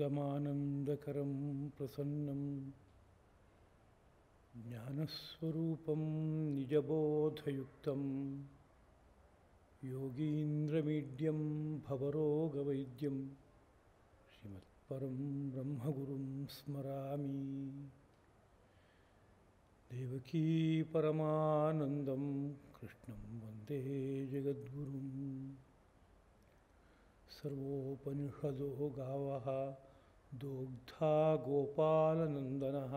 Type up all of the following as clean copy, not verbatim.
आनन्दमानन्दकरं प्रसन्नं ज्ञानस्वरूपं निजबोधयुक्तं योगीन्द्रमीड्यं भवरोगवैद्यं श्रीमत्परं ब्रह्मगुरुं स्मरामि। देवकी परमानन्दं कृष्णं वन्दे जगद्गुरुं। सर्वोपनिषदो गावः दोग्धा गोपालनन्दनः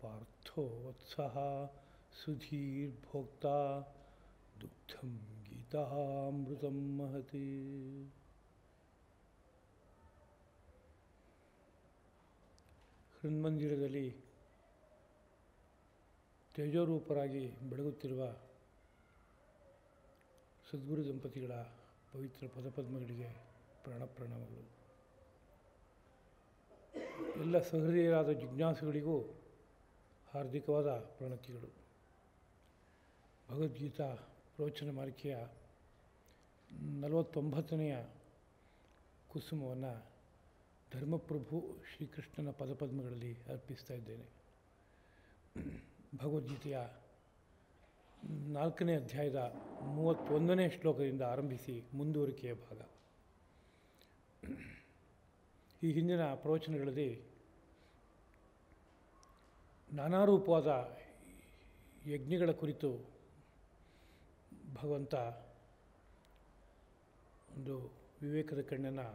पार्थो वत्सः सुधीर्भोक्ता दुग्धं गीतामृतं महति। ಹೃನ್ಮಂದಿರದಲ್ಲಿ ತೇಜೋರೂಪರಾಗಿ ಬೆಳಗುತ್ತಿರುವ ಸದ್ಗುರು ದಂಪತಿಗಳ ಪವಿತ್ರ ಪದಪದ್ಮಗಳಿಗೆ ಪ್ರಣಾಮಗಳು. ಎಲ್ಲ ಸಹೃದಯರಾದ ಜಿಜ್ಞಾಸುಗಳಿಗೂ ಹಾರ್ದಿಕವಾದ ಪ್ರಣತಿಗಳು. ಭಗವದ್ಗೀತಾ ಪ್ರವಚನ ಮಾಲಿಕೆಯ 49ನೆಯ ಕುಸುಮವನ್ನು ಧರ್ಮಪ್ರಭು ಶ್ರೀಕೃಷ್ಣನ ಪದಪದ್ಮಗಳಲ್ಲಿ ಅರ್ಪಿಸ್ತಾ ಇದ್ದೇನೆ. ಭಗವದ್ಗೀತೆಯ 4ನೇ ಅಧ್ಯಾಯದ 31ನೇ ಶ್ಲೋಕದಿಂದ ಆರಂಭಿಸಿ ಮುಂದುವರಿಕೆಯ ಭಾಗ. ಈ ಹಿಂದಿನ ಪ್ರವಚನಗಳಲ್ಲಿ ನಾನಾ ರೂಪವಾದ ಯಜ್ಞಗಳ ಕುರಿತು ಭಗವಂತ ಒಂದು ವಿವೇಕದ ಕಣ್ಣನ್ನು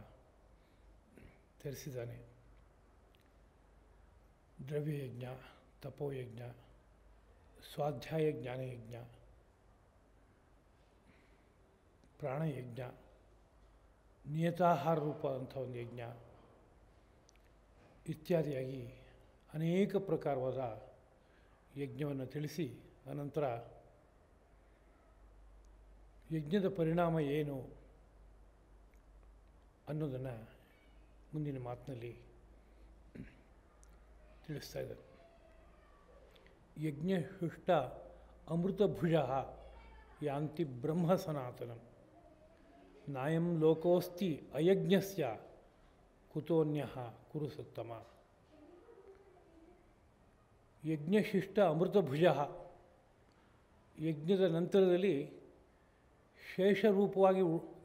ತೆರೆಸಿದ್ದಾನೆ. ದ್ರವ್ಯಯಜ್ಞ, ತಪೋಯಜ್ಞ, ಸ್ವಾಧ್ಯಾಯ ಜ್ಞಾನಯಜ್ಞ, ಪ್ರಾಣಯಜ್ಞ, ನಿಯತಾಹಾರ ರೂಪದಂಥ ಒಂದು ಯಜ್ಞ ಇತ್ಯಾದಿಯಾಗಿ ಅನೇಕ ಪ್ರಕಾರವಾದ ಯಜ್ಞವನ್ನು ತಿಳಿಸಿ ಅನಂತರ ಯಜ್ಞದ ಪರಿಣಾಮ ಏನು ಅನ್ನೋದನ್ನು ಮುಂದಿನ ಮಾತಿನಲ್ಲಿ ತಿಳಿಸ್ತಾ ಇದ್ದಾರೆ. ಯಜ್ಞಹುಷ್ಟ ಅಮೃತಭುಜ ಯಾಂತಿ ಬ್ರಹ್ಮ ಸನಾತನಂ ನಾಯಂ ಲೋಕೋಸ್ತಿ ಅಯಜ್ಞಸ್ಯ ಕುತೋನ್ಯಃ ಕುರು ಸತ್ತಮ. ಯಜ್ಞಶಿಷ್ಟ ಅಮೃತಭುಜ, ಯಜ್ಞದ ನಂತರದಲ್ಲಿ ಶೇಷರೂಪವಾಗಿ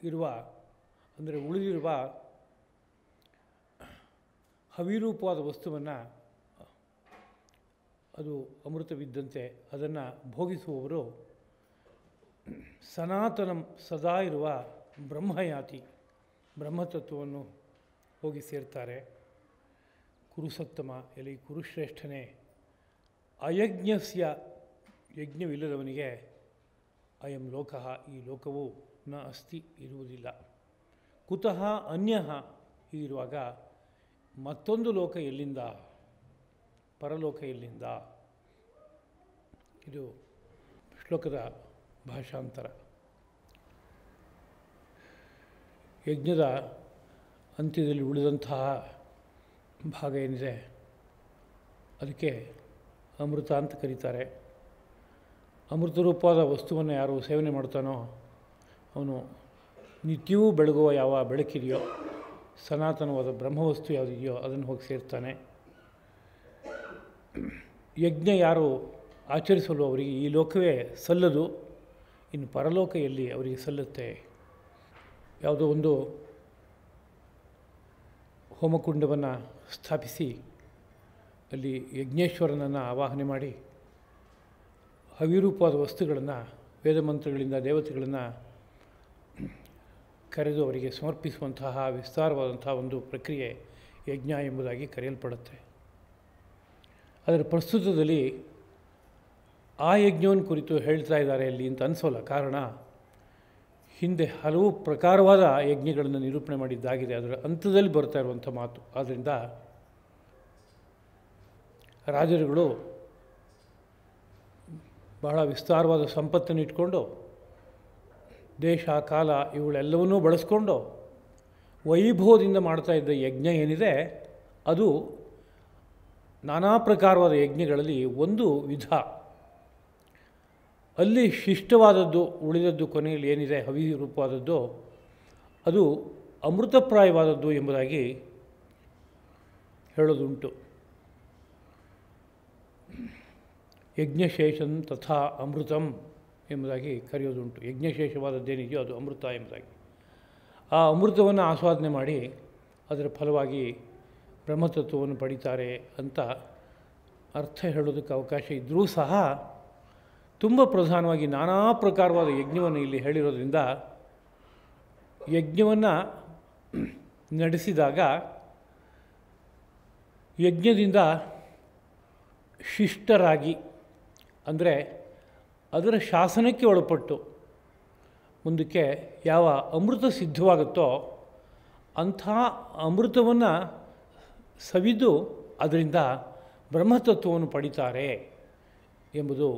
ಇರುವ ಅಂದರೆ ಉಳಿದಿರುವ ಹವಿರೂಪವಾದ ವಸ್ತುವನ್ನು, ಅದು ಅಮೃತವಿದ್ದಂತೆ ಅದನ್ನು ಭೋಗಿಸುವವರು ಸನಾತನಂ ಸದಾ ಇರುವ ಬ್ರಹ್ಮಯಾತಿ, ಬ್ರಹ್ಮತತ್ವವನ್ನು ಹೋಗಿ ಸೇರ್ತಾರೆ. ಕುರುಸತ್ತಮ, ಎಲ್ಲಿ ಕುರುಶ್ರೇಷ್ಠನೇ, ಅಯಜ್ಞಸ್ಯ ಯಜ್ಞವಿಲ್ಲದವನಿಗೆ ಅಯಂ ಲೋಕಃ, ಈ ಲೋಕವು ನ ಅಸ್ತಿ, ಇರುವುದಿಲ್ಲ. ಕುತಃ ಅನ್ಯಃ, ಹೀಗಿರುವಾಗ ಮತ್ತೊಂದು ಲೋಕ ಎಲ್ಲಿಂದ, ಪರಲೋಕ ಎಲ್ಲಿಂದ? ಇದು ಶ್ಲೋಕದ ಭಾಷಾಂತರ. ಯಜ್ಞದ ಅಂತ್ಯದಲ್ಲಿ ಉಳಿದಂತಹ ಭಾಗ ಏನಿದೆ ಅದಕ್ಕೆ ಅಮೃತ ಅಂತ ಕರೀತಾರೆ. ಅಮೃತರೂಪವಾದ ವಸ್ತುವನ್ನು ಯಾರು ಸೇವನೆ ಮಾಡ್ತಾನೋ ಅವನು ನಿತ್ಯವೂ ಬೆಳಗುವ ಯಾವ ಬೆಳಕಿದೆಯೋ, ಸನಾತನವಾದ ಬ್ರಹ್ಮವಸ್ತು ಯಾವುದಿದೆಯೋ ಅದನ್ನು ಹೋಗಿ ಸೇರ್ತಾನೆ. ಯಜ್ಞ ಯಾರು ಆಚರಿಸಲು ಅವರಿಗೆ ಈ ಲೋಕವೇ ಸಲ್ಲದು, ಇನ್ನು ಪರಲೋಕ ಎಲ್ಲಿ ಅವರಿಗೆ ಸಲ್ಲುತ್ತೆ? ಯಾವುದೋ ಒಂದು ಹೋಮಕುಂಡವನ್ನು ಸ್ಥಾಪಿಸಿ ಅಲ್ಲಿ ಯಜ್ಞೇಶ್ವರನನ್ನು ಆವಾಹನೆ ಮಾಡಿ ಹವಿರೂಪವಾದ ವಸ್ತುಗಳನ್ನು ವೇದಮಂತ್ರಗಳಿಂದ ದೇವತೆಗಳನ್ನು ಕರೆದು ಅವರಿಗೆ ಸಮರ್ಪಿಸುವಂತಹ ವಿಸ್ತಾರವಾದಂಥ ಒಂದು ಪ್ರಕ್ರಿಯೆ ಯಜ್ಞ ಎಂಬುದಾಗಿ ಕರೆಯಲ್ಪಡುತ್ತೆ. ಅದರ ಪ್ರಸ್ತುತದಲ್ಲಿ ಆ ಯಜ್ಞವನ್ನು ಕುರಿತು ಹೇಳ್ತಾ ಇದ್ದಾರೆ ಅಲ್ಲಿ ಅಂತ ಅನಿಸೋಲ್ಲ. ಕಾರಣ, ಹಿಂದೆ ಹಲವು ಪ್ರಕಾರವಾದ ಯಜ್ಞಗಳನ್ನು ನಿರೂಪಣೆ ಮಾಡಿದ್ದಾಗಿದೆ, ಅದರ ಅಂತ್ಯದಲ್ಲಿ ಬರ್ತಾ ಇರುವಂಥ ಮಾತು. ಆದ್ದರಿಂದ ರಾಜರುಗಳು ಬಹಳ ವಿಸ್ತಾರವಾದ ಸಂಪತ್ತನ್ನು ಇಟ್ಕೊಂಡು ದೇಶ ಕಾಲ ಇವುಗಳೆಲ್ಲವನ್ನೂ ಬಳಸ್ಕೊಂಡು ವೈಭವದಿಂದ ಮಾಡ್ತಾ ಇದ್ದ ಯಜ್ಞ ಏನಿದೆ ಅದು ನಾನಾ ಪ್ರಕಾರವಾದ ಯಜ್ಞಗಳಲ್ಲಿ ಒಂದು ವಿಧ. ಅಲ್ಲಿ ಶಿಷ್ಟವಾದದ್ದು, ಉಳಿದದ್ದು ಕೊನೆಯಲ್ಲಿ ಏನಿದೆ ಹವಿ ರೂಪವಾದದ್ದು ಅದು ಅಮೃತಪ್ರಾಯವಾದದ್ದು ಎಂಬುದಾಗಿ ಹೇಳೋದುಂಟು. ಯಜ್ಞಶೇಷನ್ ತಥಾ ಅಮೃತಂ ಎಂಬುದಾಗಿ ಕರೆಯೋದುಂಟು. ಯಜ್ಞಶೇಷವಾದದ್ದೇನಿದೆಯೋ ಅದು ಅಮೃತ ಎಂಬುದಾಗಿ. ಆ ಅಮೃತವನ್ನು ಆಸ್ವಾದನೆ ಮಾಡಿ ಅದರ ಫಲವಾಗಿ ಬ್ರಹ್ಮತತ್ವವನ್ನು ಪಡೀತಾರೆ ಅಂತ ಅರ್ಥ ಹೇಳೋದಕ್ಕೆ ಅವಕಾಶ ಇದ್ದರೂ ಸಹ ತುಂಬ ಪ್ರಧಾನವಾಗಿ ನಾನಾ ಪ್ರಕಾರವಾದ ಯಜ್ಞವನ್ನು ಇಲ್ಲಿ ಹೇಳಿರೋದ್ರಿಂದ ಯಜ್ಞವನ್ನು ನಡೆಸಿದಾಗ ಯಜ್ಞದಿಂದ ಶಿಷ್ಟರಾಗಿ, ಅಂದರೆ ಅದರ ಶಾಸನಕ್ಕೆ ಒಳಪಟ್ಟು ಮುಂದಕ್ಕೆ ಯಾವ ಅಮೃತ ಸಿದ್ಧವಾಗುತ್ತೋ ಅಂಥ ಅಮೃತವನ್ನು ಸವಿದು ಅದರಿಂದ ಬ್ರಹ್ಮತತ್ವವನ್ನು ಪಡೀತಾರೆ ಎಂಬುದು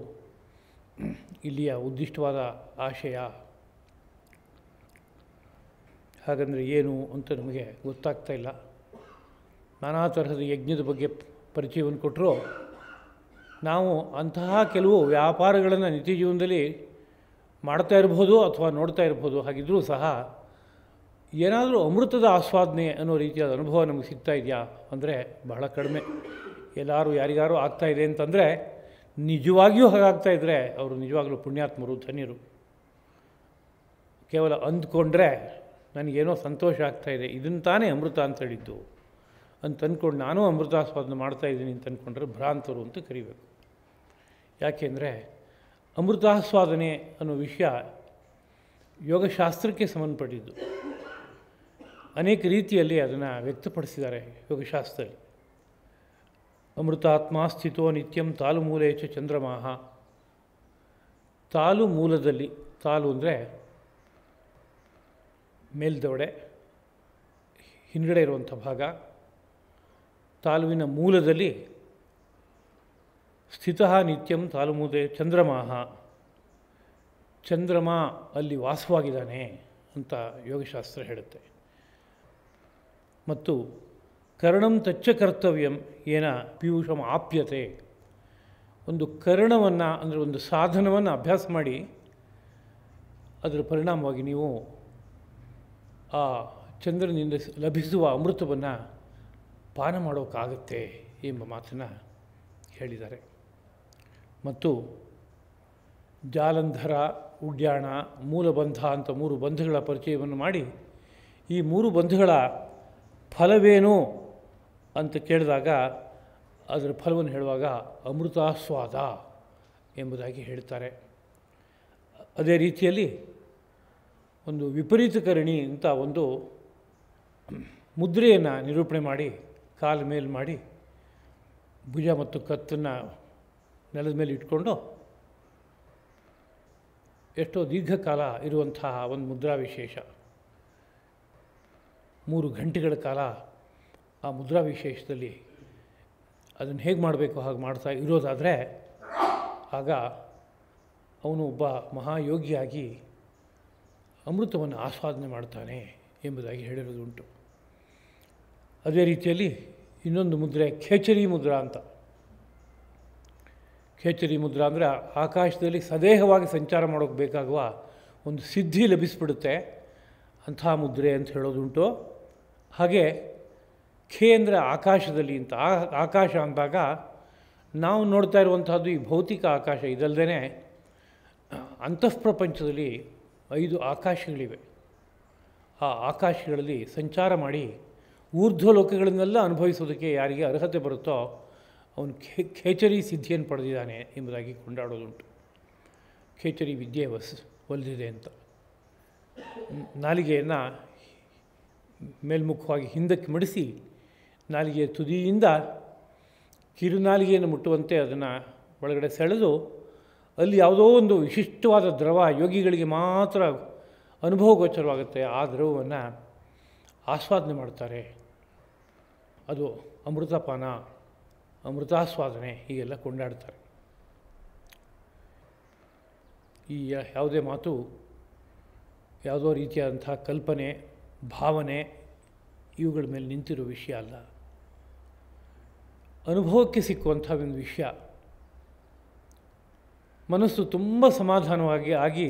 ಇಲ್ಲಿಯ ಉದ್ದಿಷ್ಟವಾದ ಆಶಯ. ಹಾಗಂದರೆ ಏನು ಅಂತ ನಮಗೆ ಗೊತ್ತಾಗ್ತಾ ಇಲ್ಲ. ನಾನಾ ತರಹದ ಯಜ್ಞದ ಬಗ್ಗೆ ಪರಿಚಯವನ್ನು ಕೊಟ್ಟರು ನಾವು ಅಂತಹ ಕೆಲವು ವ್ಯಾಪಾರಗಳನ್ನು ನಿತ್ಯ ಜೀವನದಲ್ಲಿ ಮಾಡ್ತಾ ಇರ್ಬೋದು ಅಥವಾ ನೋಡ್ತಾ ಇರ್ಬೋದು. ಹಾಗಿದ್ದರೂ ಸಹ ಏನಾದರೂ ಅಮೃತದ ಆಸ್ವಾದನೆ ಅನ್ನೋ ರೀತಿಯಾದ ಅನುಭವ ನಮಗೆ ಸಿಗ್ತಾ ಇದೆಯಾ ಅಂದರೆ ಬಹಳ ಕಡಿಮೆ. ಎಲ್ಲರೂ ಯಾರಿಗಾರು ಆಗ್ತಾಯಿದೆ ಅಂತಂದರೆ ನಿಜವಾಗಿಯೂ ಹಾಗಾಗ್ತಾಯಿದ್ರೆ ಅವರು ನಿಜವಾಗಲೂ ಪುಣ್ಯಾತ್ಮರು, ಧನ್ಯರು. ಕೇವಲ ಅಂದ್ಕೊಂಡ್ರೆ ನನಗೇನೋ ಸಂತೋಷ ಆಗ್ತಾಯಿದೆ, ಇದನ್ನು ತಾನೇ ಅಮೃತ ಅಂತ ಹೇಳಿದ್ದು ಅಂತ ಅಂದ್ಕೊಂಡು ನಾನು ಅಮೃತಾಸ್ವಾದನೆ ಮಾಡ್ತಾಯಿದ್ದೀನಿ ಅಂತ ಅಂದ್ಕೊಂಡ್ರೆ ಭ್ರಾಂತರು ಅಂತ ಕರಿಬೇಕು. ಯಾಕೆಂದರೆ ಅಮೃತಾಸ್ವಾದನೆ ಅನ್ನೋ ವಿಷಯ ಯೋಗಶಾಸ್ತ್ರಕ್ಕೆ ಸಂಬಂಧಪಟ್ಟಿದ್ದು. ಅನೇಕ ರೀತಿಯಲ್ಲಿ ಅದನ್ನು ವ್ಯಕ್ತಪಡಿಸಿದ್ದಾರೆ ಯೋಗಶಾಸ್ತ್ರದಲ್ಲಿ. ಅಮೃತಾತ್ಮ ಸ್ಥಿತೋ ನಿತ್ಯಂ ತಾಲು ಮೂಲೆ ಚ ಚಂದ್ರಮಾಹ. ತಾಲು ಮೂಲದಲ್ಲಿ, ತಾಲು ಅಂದರೆ ಮೇಲ್ದವಡೆ, ಹಿಂದುಗಡೆ ಇರುವಂಥ ಭಾಗ. ತಾಲುವಿನ ಮೂಲದಲ್ಲಿ ಸ್ಥಿತಃ ನಿತ್ಯಂ ತಾಲು ಮೂಲೆ ಚಂದ್ರಮಾಹ. ಚಂದ್ರಮ ಅಲ್ಲಿ ವಾಸವಾಗಿದ್ದಾನೆ ಅಂತ ಯೋಗಶಾಸ್ತ್ರ ಹೇಳುತ್ತೆ. ಮತ್ತು ಕರ್ಣಂ ತಚ್ಚ ಕರ್ತವ್ಯಂ ಏನ ಪೀಯೂಷಂ ಆಪ್ಯತೆ. ಒಂದು ಕರ್ಣವನ್ನು ಅಂದರೆ ಒಂದು ಸಾಧನವನ್ನು ಅಭ್ಯಾಸ ಮಾಡಿ ಅದರ ಪರಿಣಾಮವಾಗಿ ನೀವು ಆ ಚಂದ್ರನಿಂದ ಲಭಿಸುವ ಅಮೃತವನ್ನು ಪಾನ ಮಾಡೋಕ್ಕಾಗತ್ತೆ ಎಂಬ ಮಾತನ್ನು ಹೇಳಿದ್ದಾರೆ. ಮತ್ತು ಜಾಲಂಧರ, ಉಡ್ಯಾಣ, ಮೂಲಬಂಧ ಅಂತ 3 ಬಂಧಗಳ ಪರಿಚಯವನ್ನು ಮಾಡಿ ಈ 3 ಬಂಧಗಳ ಫಲವೇನು ಅಂತ ಕೇಳಿದಾಗ ಅದರ ಫಲವನ್ನು ಹೇಳುವಾಗ ಅಮೃತಾಸ್ವಾದ ಎಂಬುದಾಗಿ ಹೇಳ್ತಾರೆ. ಅದೇ ರೀತಿಯಲ್ಲಿ ಒಂದು ವಿಪರೀತಕರಣಿ ಅಂತ ಒಂದು ಮುದ್ರೆಯನ್ನು ನಿರೂಪಣೆ ಮಾಡಿ ಕಾಲ ಮೇಲೆ ಮಾಡಿ ಭುಜ ಮತ್ತು ಕತ್ತನ್ನು ನೆಲದ ಮೇಲೆ ಇಟ್ಕೊಂಡು ಎಷ್ಟೋ ದೀರ್ಘಕಾಲ ಇರುವಂತಹ ಒಂದು ಮುದ್ರಾ ವಿಶೇಷ. 3 ಗಂಟೆಗಳ ಕಾಲ ಆ ಮುದ್ರಾ ವಿಶೇಷದಲ್ಲಿ ಅದನ್ನು ಹೇಗೆ ಮಾಡಬೇಕು ಹಾಗೆ ಮಾಡ್ತಾ ಇರೋದಾದರೆ ಆಗ ಅವನು ಒಬ್ಬ ಮಹಾಯೋಗಿಯಾಗಿ ಅಮೃತವನ್ನು ಆಸ್ವಾದನೆ ಮಾಡ್ತಾನೆ ಎಂಬುದಾಗಿ ಹೇಳಿರೋದುಂಟು. ಅದೇ ರೀತಿಯಲ್ಲಿ ಇನ್ನೊಂದು ಮುದ್ರೆ ಖೇಚರಿ ಮುದ್ರಾ ಅಂತ. ಖೇಚರಿ ಮುದ್ರಾ ಅಂದರೆ ಆಕಾಶದಲ್ಲಿ ಸದೇಹವಾಗಿ ಸಂಚಾರ ಮಾಡೋಕ್ಕೆ ಬೇಕಾಗುವ ಒಂದು ಸಿದ್ಧಿ ಲಭಿಸ್ಬಿಡುತ್ತೆ, ಅಂಥ ಮುದ್ರೆ ಅಂತ ಹೇಳೋದುಂಟು. ಹಾಗೆ ಖೇ ಅಂದರೆ ಆಕಾಶದಲ್ಲಿ ಅಂತ. ಆಕಾಶ ಅಂದಾಗ ನಾವು ನೋಡ್ತಾ ಇರುವಂತಹದ್ದು ಈ ಭೌತಿಕ ಆಕಾಶ. ಇದಲ್ಲದೆ ಅಂತಃಪ್ರಪಂಚದಲ್ಲಿ 5 ಆಕಾಶಗಳಿವೆ. ಆ ಆಕಾಶಗಳಲ್ಲಿ ಸಂಚಾರ ಮಾಡಿ ಊರ್ಧ್ವಲೋಕಗಳನ್ನೆಲ್ಲ ಅನುಭವಿಸೋದಕ್ಕೆ ಯಾರಿಗೆ ಅರ್ಹತೆ ಬರುತ್ತೋ ಅವನು ಖೇಚರಿ ಸಿದ್ಧಿಯನ್ನು ಪಡೆದಿದ್ದಾನೆ ಎಂಬುದಾಗಿ ಕೊಂಡಾಡೋದುಂಟು. ಖೇಚರಿ ವಿದ್ಯೆ ಒಲಿದಿದೆ ಅಂತ. ನಾಲಿಗೆಯನ್ನು ಮೇಲ್ಮುಖವಾಗಿ ಹಿಂದಕ್ಕೆ ಮಡಿಸಿ ನಾಲಿಗೆಯ ತುದಿಯಿಂದ ಕಿರುನಾಲಿಗೆಯನ್ನು ಮುಟ್ಟುವಂತೆ ಅದನ್ನು ಒಳಗಡೆ ಸೆಳೆದು ಅಲ್ಲಿ ಯಾವುದೋ ಒಂದು ವಿಶಿಷ್ಟವಾದ ದ್ರವ ಯೋಗಿಗಳಿಗೆ ಮಾತ್ರ ಅನುಭವಗೋಚರವಾಗುತ್ತೆ. ಆ ದ್ರವವನ್ನು ಆಸ್ವಾದನೆ ಮಾಡ್ತಾರೆ. ಅದು ಅಮೃತಪಾನ, ಅಮೃತಾಸ್ವಾದನೆ ಹೀಗೆಲ್ಲ ಕೊಂಡಾಡ್ತಾರೆ. ಈ ಯಾವುದೇ ಮಾತು ಯಾವುದೋ ರೀತಿಯಾದಂಥ ಕಲ್ಪನೆ, ಭಾವನೆ ಇವುಗಳ ಮೇಲೆ ನಿಂತಿರೋ ವಿಷಯ ಅಲ್ಲ. ಅನುಭವಕ್ಕೆ ಸಿಕ್ಕುವಂಥ ಒಂದು ವಿಷಯ. ಮನಸ್ಸು ತುಂಬ ಸಮಾಧಾನವಾಗಿ ಆಗಿ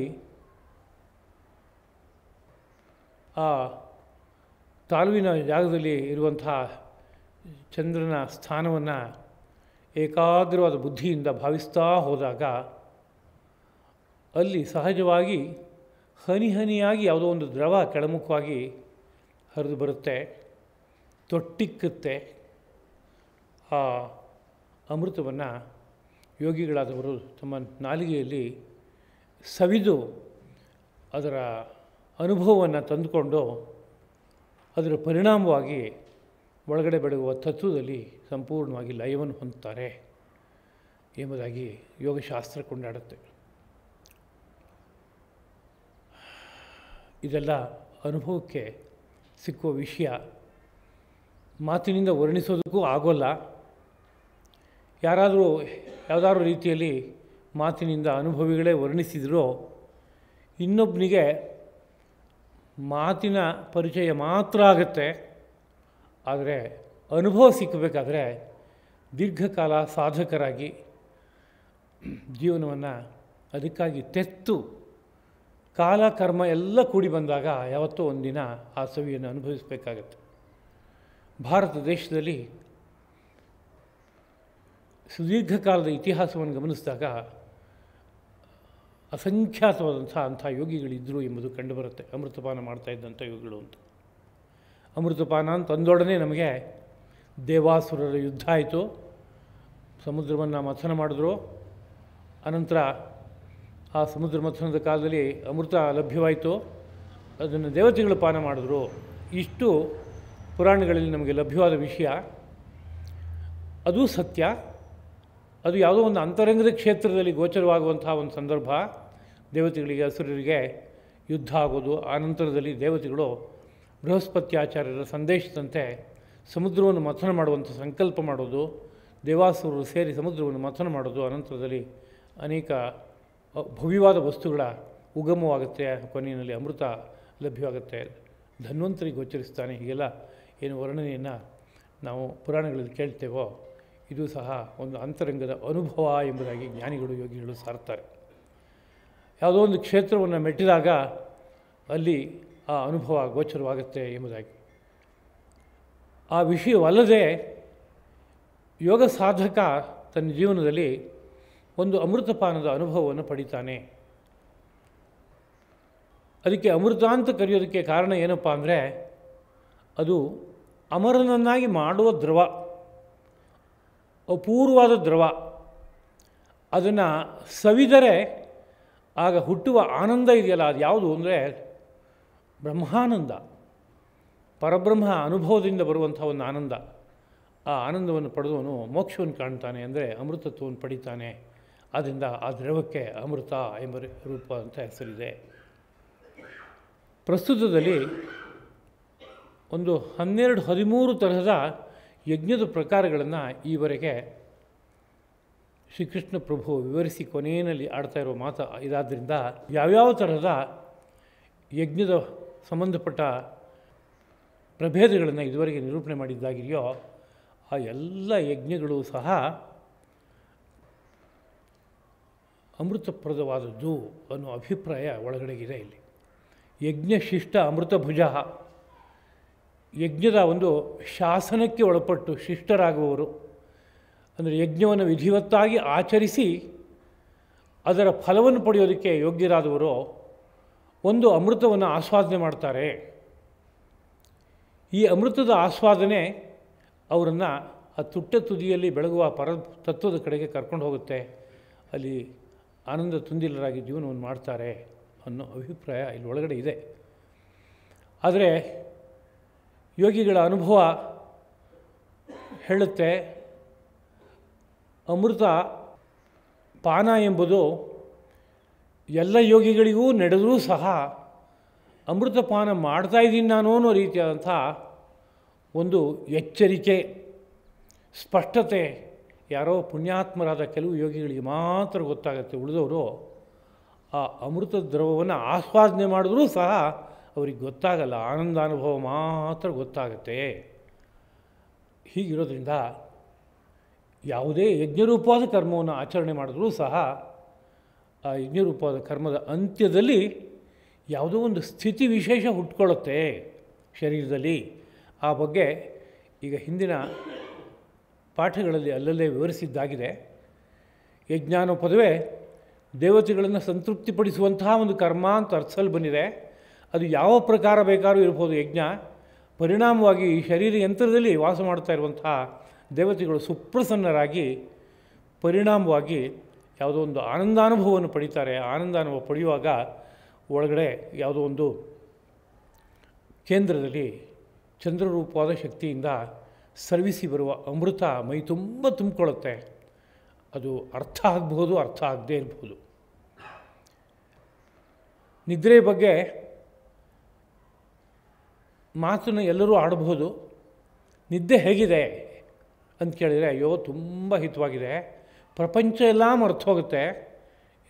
ಆ ತಾಲುವಿನ ಜಾಗದಲ್ಲಿ ಇರುವಂತಹ ಚಂದ್ರನ ಸ್ಥಾನವನ್ನು ಏಕಾಗ್ರವಾದ ಬುದ್ಧಿಯಿಂದ ಭಾವಿಸ್ತಾ ಹೋದಾಗ ಅಲ್ಲಿ ಸಹಜವಾಗಿ ಹನಿ ಹನಿಯಾಗಿ ಯಾವುದೋ ಒಂದು ದ್ರವ ಕೆಳಮುಖವಾಗಿ ಹರಿದು ಬರುತ್ತೆ, ತೊಟ್ಟಿಕ್ಕುತ್ತೆ. ಆ ಅಮೃತವನ್ನು ಯೋಗಿಗಳಾದವರು ತಮ್ಮ ನಾಲಿಗೆಯಲ್ಲಿ ಸವಿದು ಅದರ ಅನುಭವವನ್ನು ತಂದುಕೊಂಡು ಅದರ ಪರಿಣಾಮವಾಗಿ ಒಳಗಡೆ ಬೆಳಗುವ ತತ್ವದಲ್ಲಿ ಸಂಪೂರ್ಣವಾಗಿ ಲಯವನ್ನು ಹೊಂದುತ್ತಾರೆ ಎಂಬುದಾಗಿ ಯೋಗಶಾಸ್ತ್ರ ಕೊಂಡಾಡುತ್ತೆ. ಇದೆಲ್ಲ ಅನುಭವಕ್ಕೆ ಸಿಕ್ಕುವ ವಿಷಯ. ಮಾತಿನಿಂದ ವರ್ಣಿಸೋದಕ್ಕೂ ಆಗೋಲ್ಲ. ಯಾರಾದರೂ ಯಾವುದಾದ್ರೂ ರೀತಿಯಲ್ಲಿ ಮಾತಿನಿಂದ ಅನುಭವಿಗಳೇ ವರ್ಣಿಸಿದರೂ ಇನ್ನೊಬ್ಬನಿಗೆ ಮಾತಿನ ಪರಿಚಯ ಮಾತ್ರ ಆಗುತ್ತೆ. ಆದರೆ ಅನುಭವ ಸಿಕ್ಕಬೇಕಾದ್ರೆ ದೀರ್ಘಕಾಲ ಸಾಧಕರಾಗಿ ಜೀವನವನ್ನು ಅದಕ್ಕಾಗಿ ತೆತ್ತು ಕಾಲ ಕರ್ಮ ಎಲ್ಲ ಕೂಡಿ ಬಂದಾಗ ಯಾವತ್ತೋ ಒಂದಿನ ಆ ಸವಿಯನ್ನು ಅನುಭವಿಸಬೇಕಾಗತ್ತೆ. ಭಾರತ ದೇಶದಲ್ಲಿ ಸುದೀರ್ಘಕಾಲದ ಇತಿಹಾಸವನ್ನು ಗಮನಿಸಿದಾಗ ಅಸಂಖ್ಯಾತವಾದಂಥ ಯೋಗಿಗಳಿದ್ದರು ಎಂಬುದು ಕಂಡುಬರುತ್ತೆ. ಅಮೃತಪಾನ ಮಾಡ್ತಾಯಿದ್ದಂಥ ಯೋಗಿಗಳು ಅಂತ. ಅಮೃತಪಾನ ಅಂತಂದೊಡನೆ ನಮಗೆ ದೇವಾಸುರರ ಯುದ್ಧ ಆಯಿತು, ಸಮುದ್ರವನ್ನು ಮಥನ ಮಾಡಿದ್ರು. ಅನಂತರ ಆ ಸಮುದ್ರ ಮಥನದ ಕಾಲದಲ್ಲಿ ಅಮೃತ ಲಭ್ಯವಾಯಿತು, ಅದನ್ನು ದೇವತೆಗಳು ಪಾನ ಮಾಡಿದ್ರು. ಇಷ್ಟು ಪುರಾಣಗಳಲ್ಲಿ ನಮಗೆ ಲಭ್ಯವಾದ ವಿಷಯ. ಅದು ಸತ್ಯ. ಅದು ಯಾವುದೋ ಒಂದು ಅಂತರಂಗದ ಕ್ಷೇತ್ರದಲ್ಲಿ ಗೋಚರವಾಗುವಂತಹ ಒಂದು ಸಂದರ್ಭ. ದೇವತೆಗಳಿಗೆ ಅಸುರರಿಗೆ ಯುದ್ಧ ಆಗೋದು, ಆನಂತರದಲ್ಲಿ ದೇವತೆಗಳು ಬೃಹಸ್ಪತ್ಯಾಚಾರ್ಯರ ಸಂದೇಶದಂತೆ ಸಮುದ್ರವನ್ನು ಮಥನ ಮಾಡುವಂಥ ಸಂಕಲ್ಪ ಮಾಡೋದು, ದೇವಾಸುರರು ಸೇರಿ ಸಮುದ್ರವನ್ನು ಮಥನ ಮಾಡೋದು, ಅನಂತರದಲ್ಲಿ ಅನೇಕ ಭವ್ಯವಾದ ವಸ್ತುಗಳ ಉಗಮವಾಗುತ್ತೆ, ಕೊನೆಯಲ್ಲಿ ಅಮೃತ ಲಭ್ಯವಾಗುತ್ತೆ, ಧನ್ವಂತರಿ ಗೋಚರಿಸ್ತಾನೆ. ಹೀಗೆಲ್ಲ ಏನು ವರ್ಣನೆಯನ್ನು ನಾವು ಪುರಾಣಗಳಲ್ಲಿ ಕೇಳ್ತೇವೋ ಇದು ಸಹ ಒಂದು ಅಂತರಂಗದ ಅನುಭವ ಎಂಬುದಾಗಿ ಜ್ಞಾನಿಗಳು ಯೋಗಿಗಳು ಸಾರ್ತಾರೆ. ಯಾವುದೋ ಒಂದು ಕ್ಷೇತ್ರವನ್ನು ಮೆಟ್ಟಿದಾಗ ಅಲ್ಲಿ ಆ ಅನುಭವ ಗೋಚರವಾಗುತ್ತೆ ಎಂಬುದಾಗಿ. ಆ ವಿಷಯವಲ್ಲದೆ ಯೋಗ ಸಾಧಕ ತನ್ನ ಜೀವನದಲ್ಲಿ ಒಂದು ಅಮೃತಪಾನದ ಅನುಭವವನ್ನು ಪಡಿತಾನೆ. ಅದಕ್ಕೆ ಅಮೃತ ಅಂತ ಕರೆಯೋದಕ್ಕೆ ಕಾರಣ ಏನಪ್ಪ ಅಂದರೆ ಅದು ಅಮರನನ್ನಾಗಿ ಮಾಡುವ ದ್ರವ, ಅಪೂರ್ವವಾದ ದ್ರವ. ಅದನ್ನು ಸವಿದರೆ ಆಗ ಹುಟ್ಟುವ ಆನಂದ ಇದೆಯಲ್ಲ, ಅದು ಯಾವುದು ಅಂದರೆ ಬ್ರಹ್ಮಾನಂದ, ಪರಬ್ರಹ್ಮ ಅನುಭವದಿಂದ ಬರುವಂಥ ಒಂದು ಆನಂದ. ಆ ಆನಂದವನ್ನು ಪಡೆದವನು ಮೋಕ್ಷವನ್ನು ಕಾಣ್ತಾನೆ, ಅಂದರೆ ಅಮೃತತ್ವವನ್ನು ಪಡಿತಾನೆ. ಆದ್ದರಿಂದ ಆ ದ್ರವಕ್ಕೆ ಅಮೃತ ಎಂಬ ರೂಪ ಅಂತ ಹೆಸರಿದೆ. ಪ್ರಸ್ತುತದಲ್ಲಿ ಒಂದು 12-13 ತರಹದ ಯಜ್ಞದ ಪ್ರಕಾರಗಳನ್ನು ಈವರೆಗೆ ಶ್ರೀಕೃಷ್ಣ ಪ್ರಭು ವಿವರಿಸಿ ಕೊನೆಯಲ್ಲಿ ಆಡ್ತಾ ಇರೋ ಮಾತು ಇದಾದ್ದರಿಂದ ಯಾವ್ಯಾವ ತರಹದ ಯಜ್ಞದ ಸಂಬಂಧಪಟ್ಟ ಪ್ರಭೇದಗಳನ್ನು ಇದುವರೆಗೆ ನಿರೂಪಣೆ ಮಾಡಿದ್ದಾಗಿದೆಯೋ ಆ ಎಲ್ಲ ಯಜ್ಞಗಳು ಸಹ ಅಮೃತಪ್ರದವಾದದ್ದು ಅನ್ನೋ ಅಭಿಪ್ರಾಯ ಒಳಗಡೆಗಿದೆ. ಇಲ್ಲಿ ಯಜ್ಞಶಿಷ್ಟ ಅಮೃತಭುಜ, ಯಜ್ಞದ ಒಂದು ಶಾಸನಕ್ಕೆ ಒಳಪಟ್ಟು ಶಿಷ್ಟರಾಗುವವರು, ಅಂದರೆ ಯಜ್ಞವನ್ನು ವಿಧಿವತ್ತಾಗಿ ಆಚರಿಸಿ ಅದರ ಫಲವನ್ನು ಪಡೆಯೋದಕ್ಕೆ ಯೋಗ್ಯರಾದವರು ಒಂದು ಅಮೃತವನ್ನು ಆಸ್ವಾದನೆ ಮಾಡ್ತಾರೆ. ಈ ಅಮೃತದ ಆಸ್ವಾದನೆ ಅವರನ್ನು ಆ ತುಟ್ಟ ತುದಿಯಲ್ಲಿ ಬೆಳಗುವ ತತ್ವದ ಕಡೆಗೆ ಕರ್ಕೊಂಡು ಹೋಗುತ್ತೆ. ಅಲ್ಲಿ ಆನಂದ ತುಂದಿಲರಾಗಿ ಜೀವನವನ್ನು ಮಾಡ್ತಾರೆ ಅನ್ನೋ ಅಭಿಪ್ರಾಯ ಇಲ್ಲಿ ಒಳಗಡೆ ಇದೆ. ಆದರೆ ಯೋಗಿಗಳ ಅನುಭವ ಹೇಳುತ್ತೆ, ಅಮೃತ ಪಾನ ಎಂಬುದು ಎಲ್ಲ ಯೋಗಿಗಳಿಗೂ ನಡೆದರೂ ಸಹ ಅಮೃತಪಾನ ಮಾಡ್ತಾಯಿದ್ದೀನಿ ನಾನು ಅನ್ನೋ ರೀತಿಯಾದಂಥ ಒಂದು ಎಚ್ಚರಿಕೆ, ಸ್ಪಷ್ಟತೆ ಯಾರೋ ಪುಣ್ಯಾತ್ಮರಾದ ಕೆಲವು ಯೋಗಿಗಳಿಗೆ ಮಾತ್ರ ಗೊತ್ತಾಗುತ್ತೆ. ಉಳಿದವರು ಆ ಅಮೃತ ದ್ರವವನ್ನು ಆಸ್ವಾದನೆ ಮಾಡಿದ್ರೂ ಸಹ ಅವ್ರಿಗೆ ಗೊತ್ತಾಗಲ್ಲ, ಆನಂದಾನುಭವ ಮಾತ್ರ ಗೊತ್ತಾಗುತ್ತೆ. ಹೀಗಿರೋದ್ರಿಂದ ಯಾವುದೇ ಯಜ್ಞರೂಪವಾದ ಕರ್ಮವನ್ನು ಆಚರಣೆ ಮಾಡಿದ್ರೂ ಸಹ ಆ ಯಜ್ಞರೂಪವಾದ ಕರ್ಮದ ಅಂತ್ಯದಲ್ಲಿ ಯಾವುದೋ ಒಂದು ಸ್ಥಿತಿ ವಿಶೇಷ ಹುಟ್ಕೊಳ್ಳುತ್ತೆ ಶರೀರದಲ್ಲಿ. ಆ ಬಗ್ಗೆ ಈಗ ಹಿಂದಿನ ಪಾಠಗಳಲ್ಲಿ ಅಲ್ಲಲ್ಲೇ ವಿವರಿಸಿದ್ದಾಗಿದೆ. ಯಜ್ಞ ಅನ್ನೋ ಪದವೇ ದೇವತೆಗಳನ್ನು ಸಂತೃಪ್ತಿಪಡಿಸುವಂತಹ ಒಂದು ಕರ್ಮ ಅಂತ ಅರ್ಥದಲ್ಲಿ ಬಂದಿದೆ. ಅದು ಯಾವ ಪ್ರಕಾರ ಬೇಕಾದ್ರೂ ಇರ್ಬೋದು ಯಜ್ಞ. ಪರಿಣಾಮವಾಗಿ ಈ ಶರೀರ ಯಂತ್ರದಲ್ಲಿ ವಾಸ ಮಾಡ್ತಾ ಇರುವಂತಹ ದೇವತೆಗಳು ಸುಪ್ರಸನ್ನರಾಗಿ ಪರಿಣಾಮವಾಗಿ ಯಾವುದೋ ಒಂದು ಆನಂದಾನುಭವವನ್ನು ಪಡಿತಾರೆ. ಆನಂದಾನುಭವ ಪಡೆಯುವಾಗ ಒಳಗಡೆ ಯಾವುದೋ ಒಂದು ಕೇಂದ್ರದಲ್ಲಿ ಚಂದ್ರರೂಪವಾದ ಶಕ್ತಿಯಿಂದ ಸರ್ವಿಸಿ ಬರುವ ಅಮೃತ ಮೈ ತುಂಬ ತುಂಬಿಕೊಳ್ಳುತ್ತೆ. ಅದು ಅರ್ಥ ಆಗ್ಬೋದು, ಅರ್ಥ ಆಗದೇ ಇರ್ಬೋದು. ನಿದ್ರೆ ಬಗ್ಗೆ ಮಾತನ್ನು ಎಲ್ಲರೂ ಆಡಬಹುದು. ನಿದ್ದೆ ಹೇಗಿದೆ ಅಂತ ಕೇಳಿದರೆ, ಅಯ್ಯೋ ತುಂಬ ಹಿತವಾಗಿದೆ, ಪ್ರಪಂಚ ಎಲ್ಲ ಮರೆತು ಹೋಗುತ್ತೆ,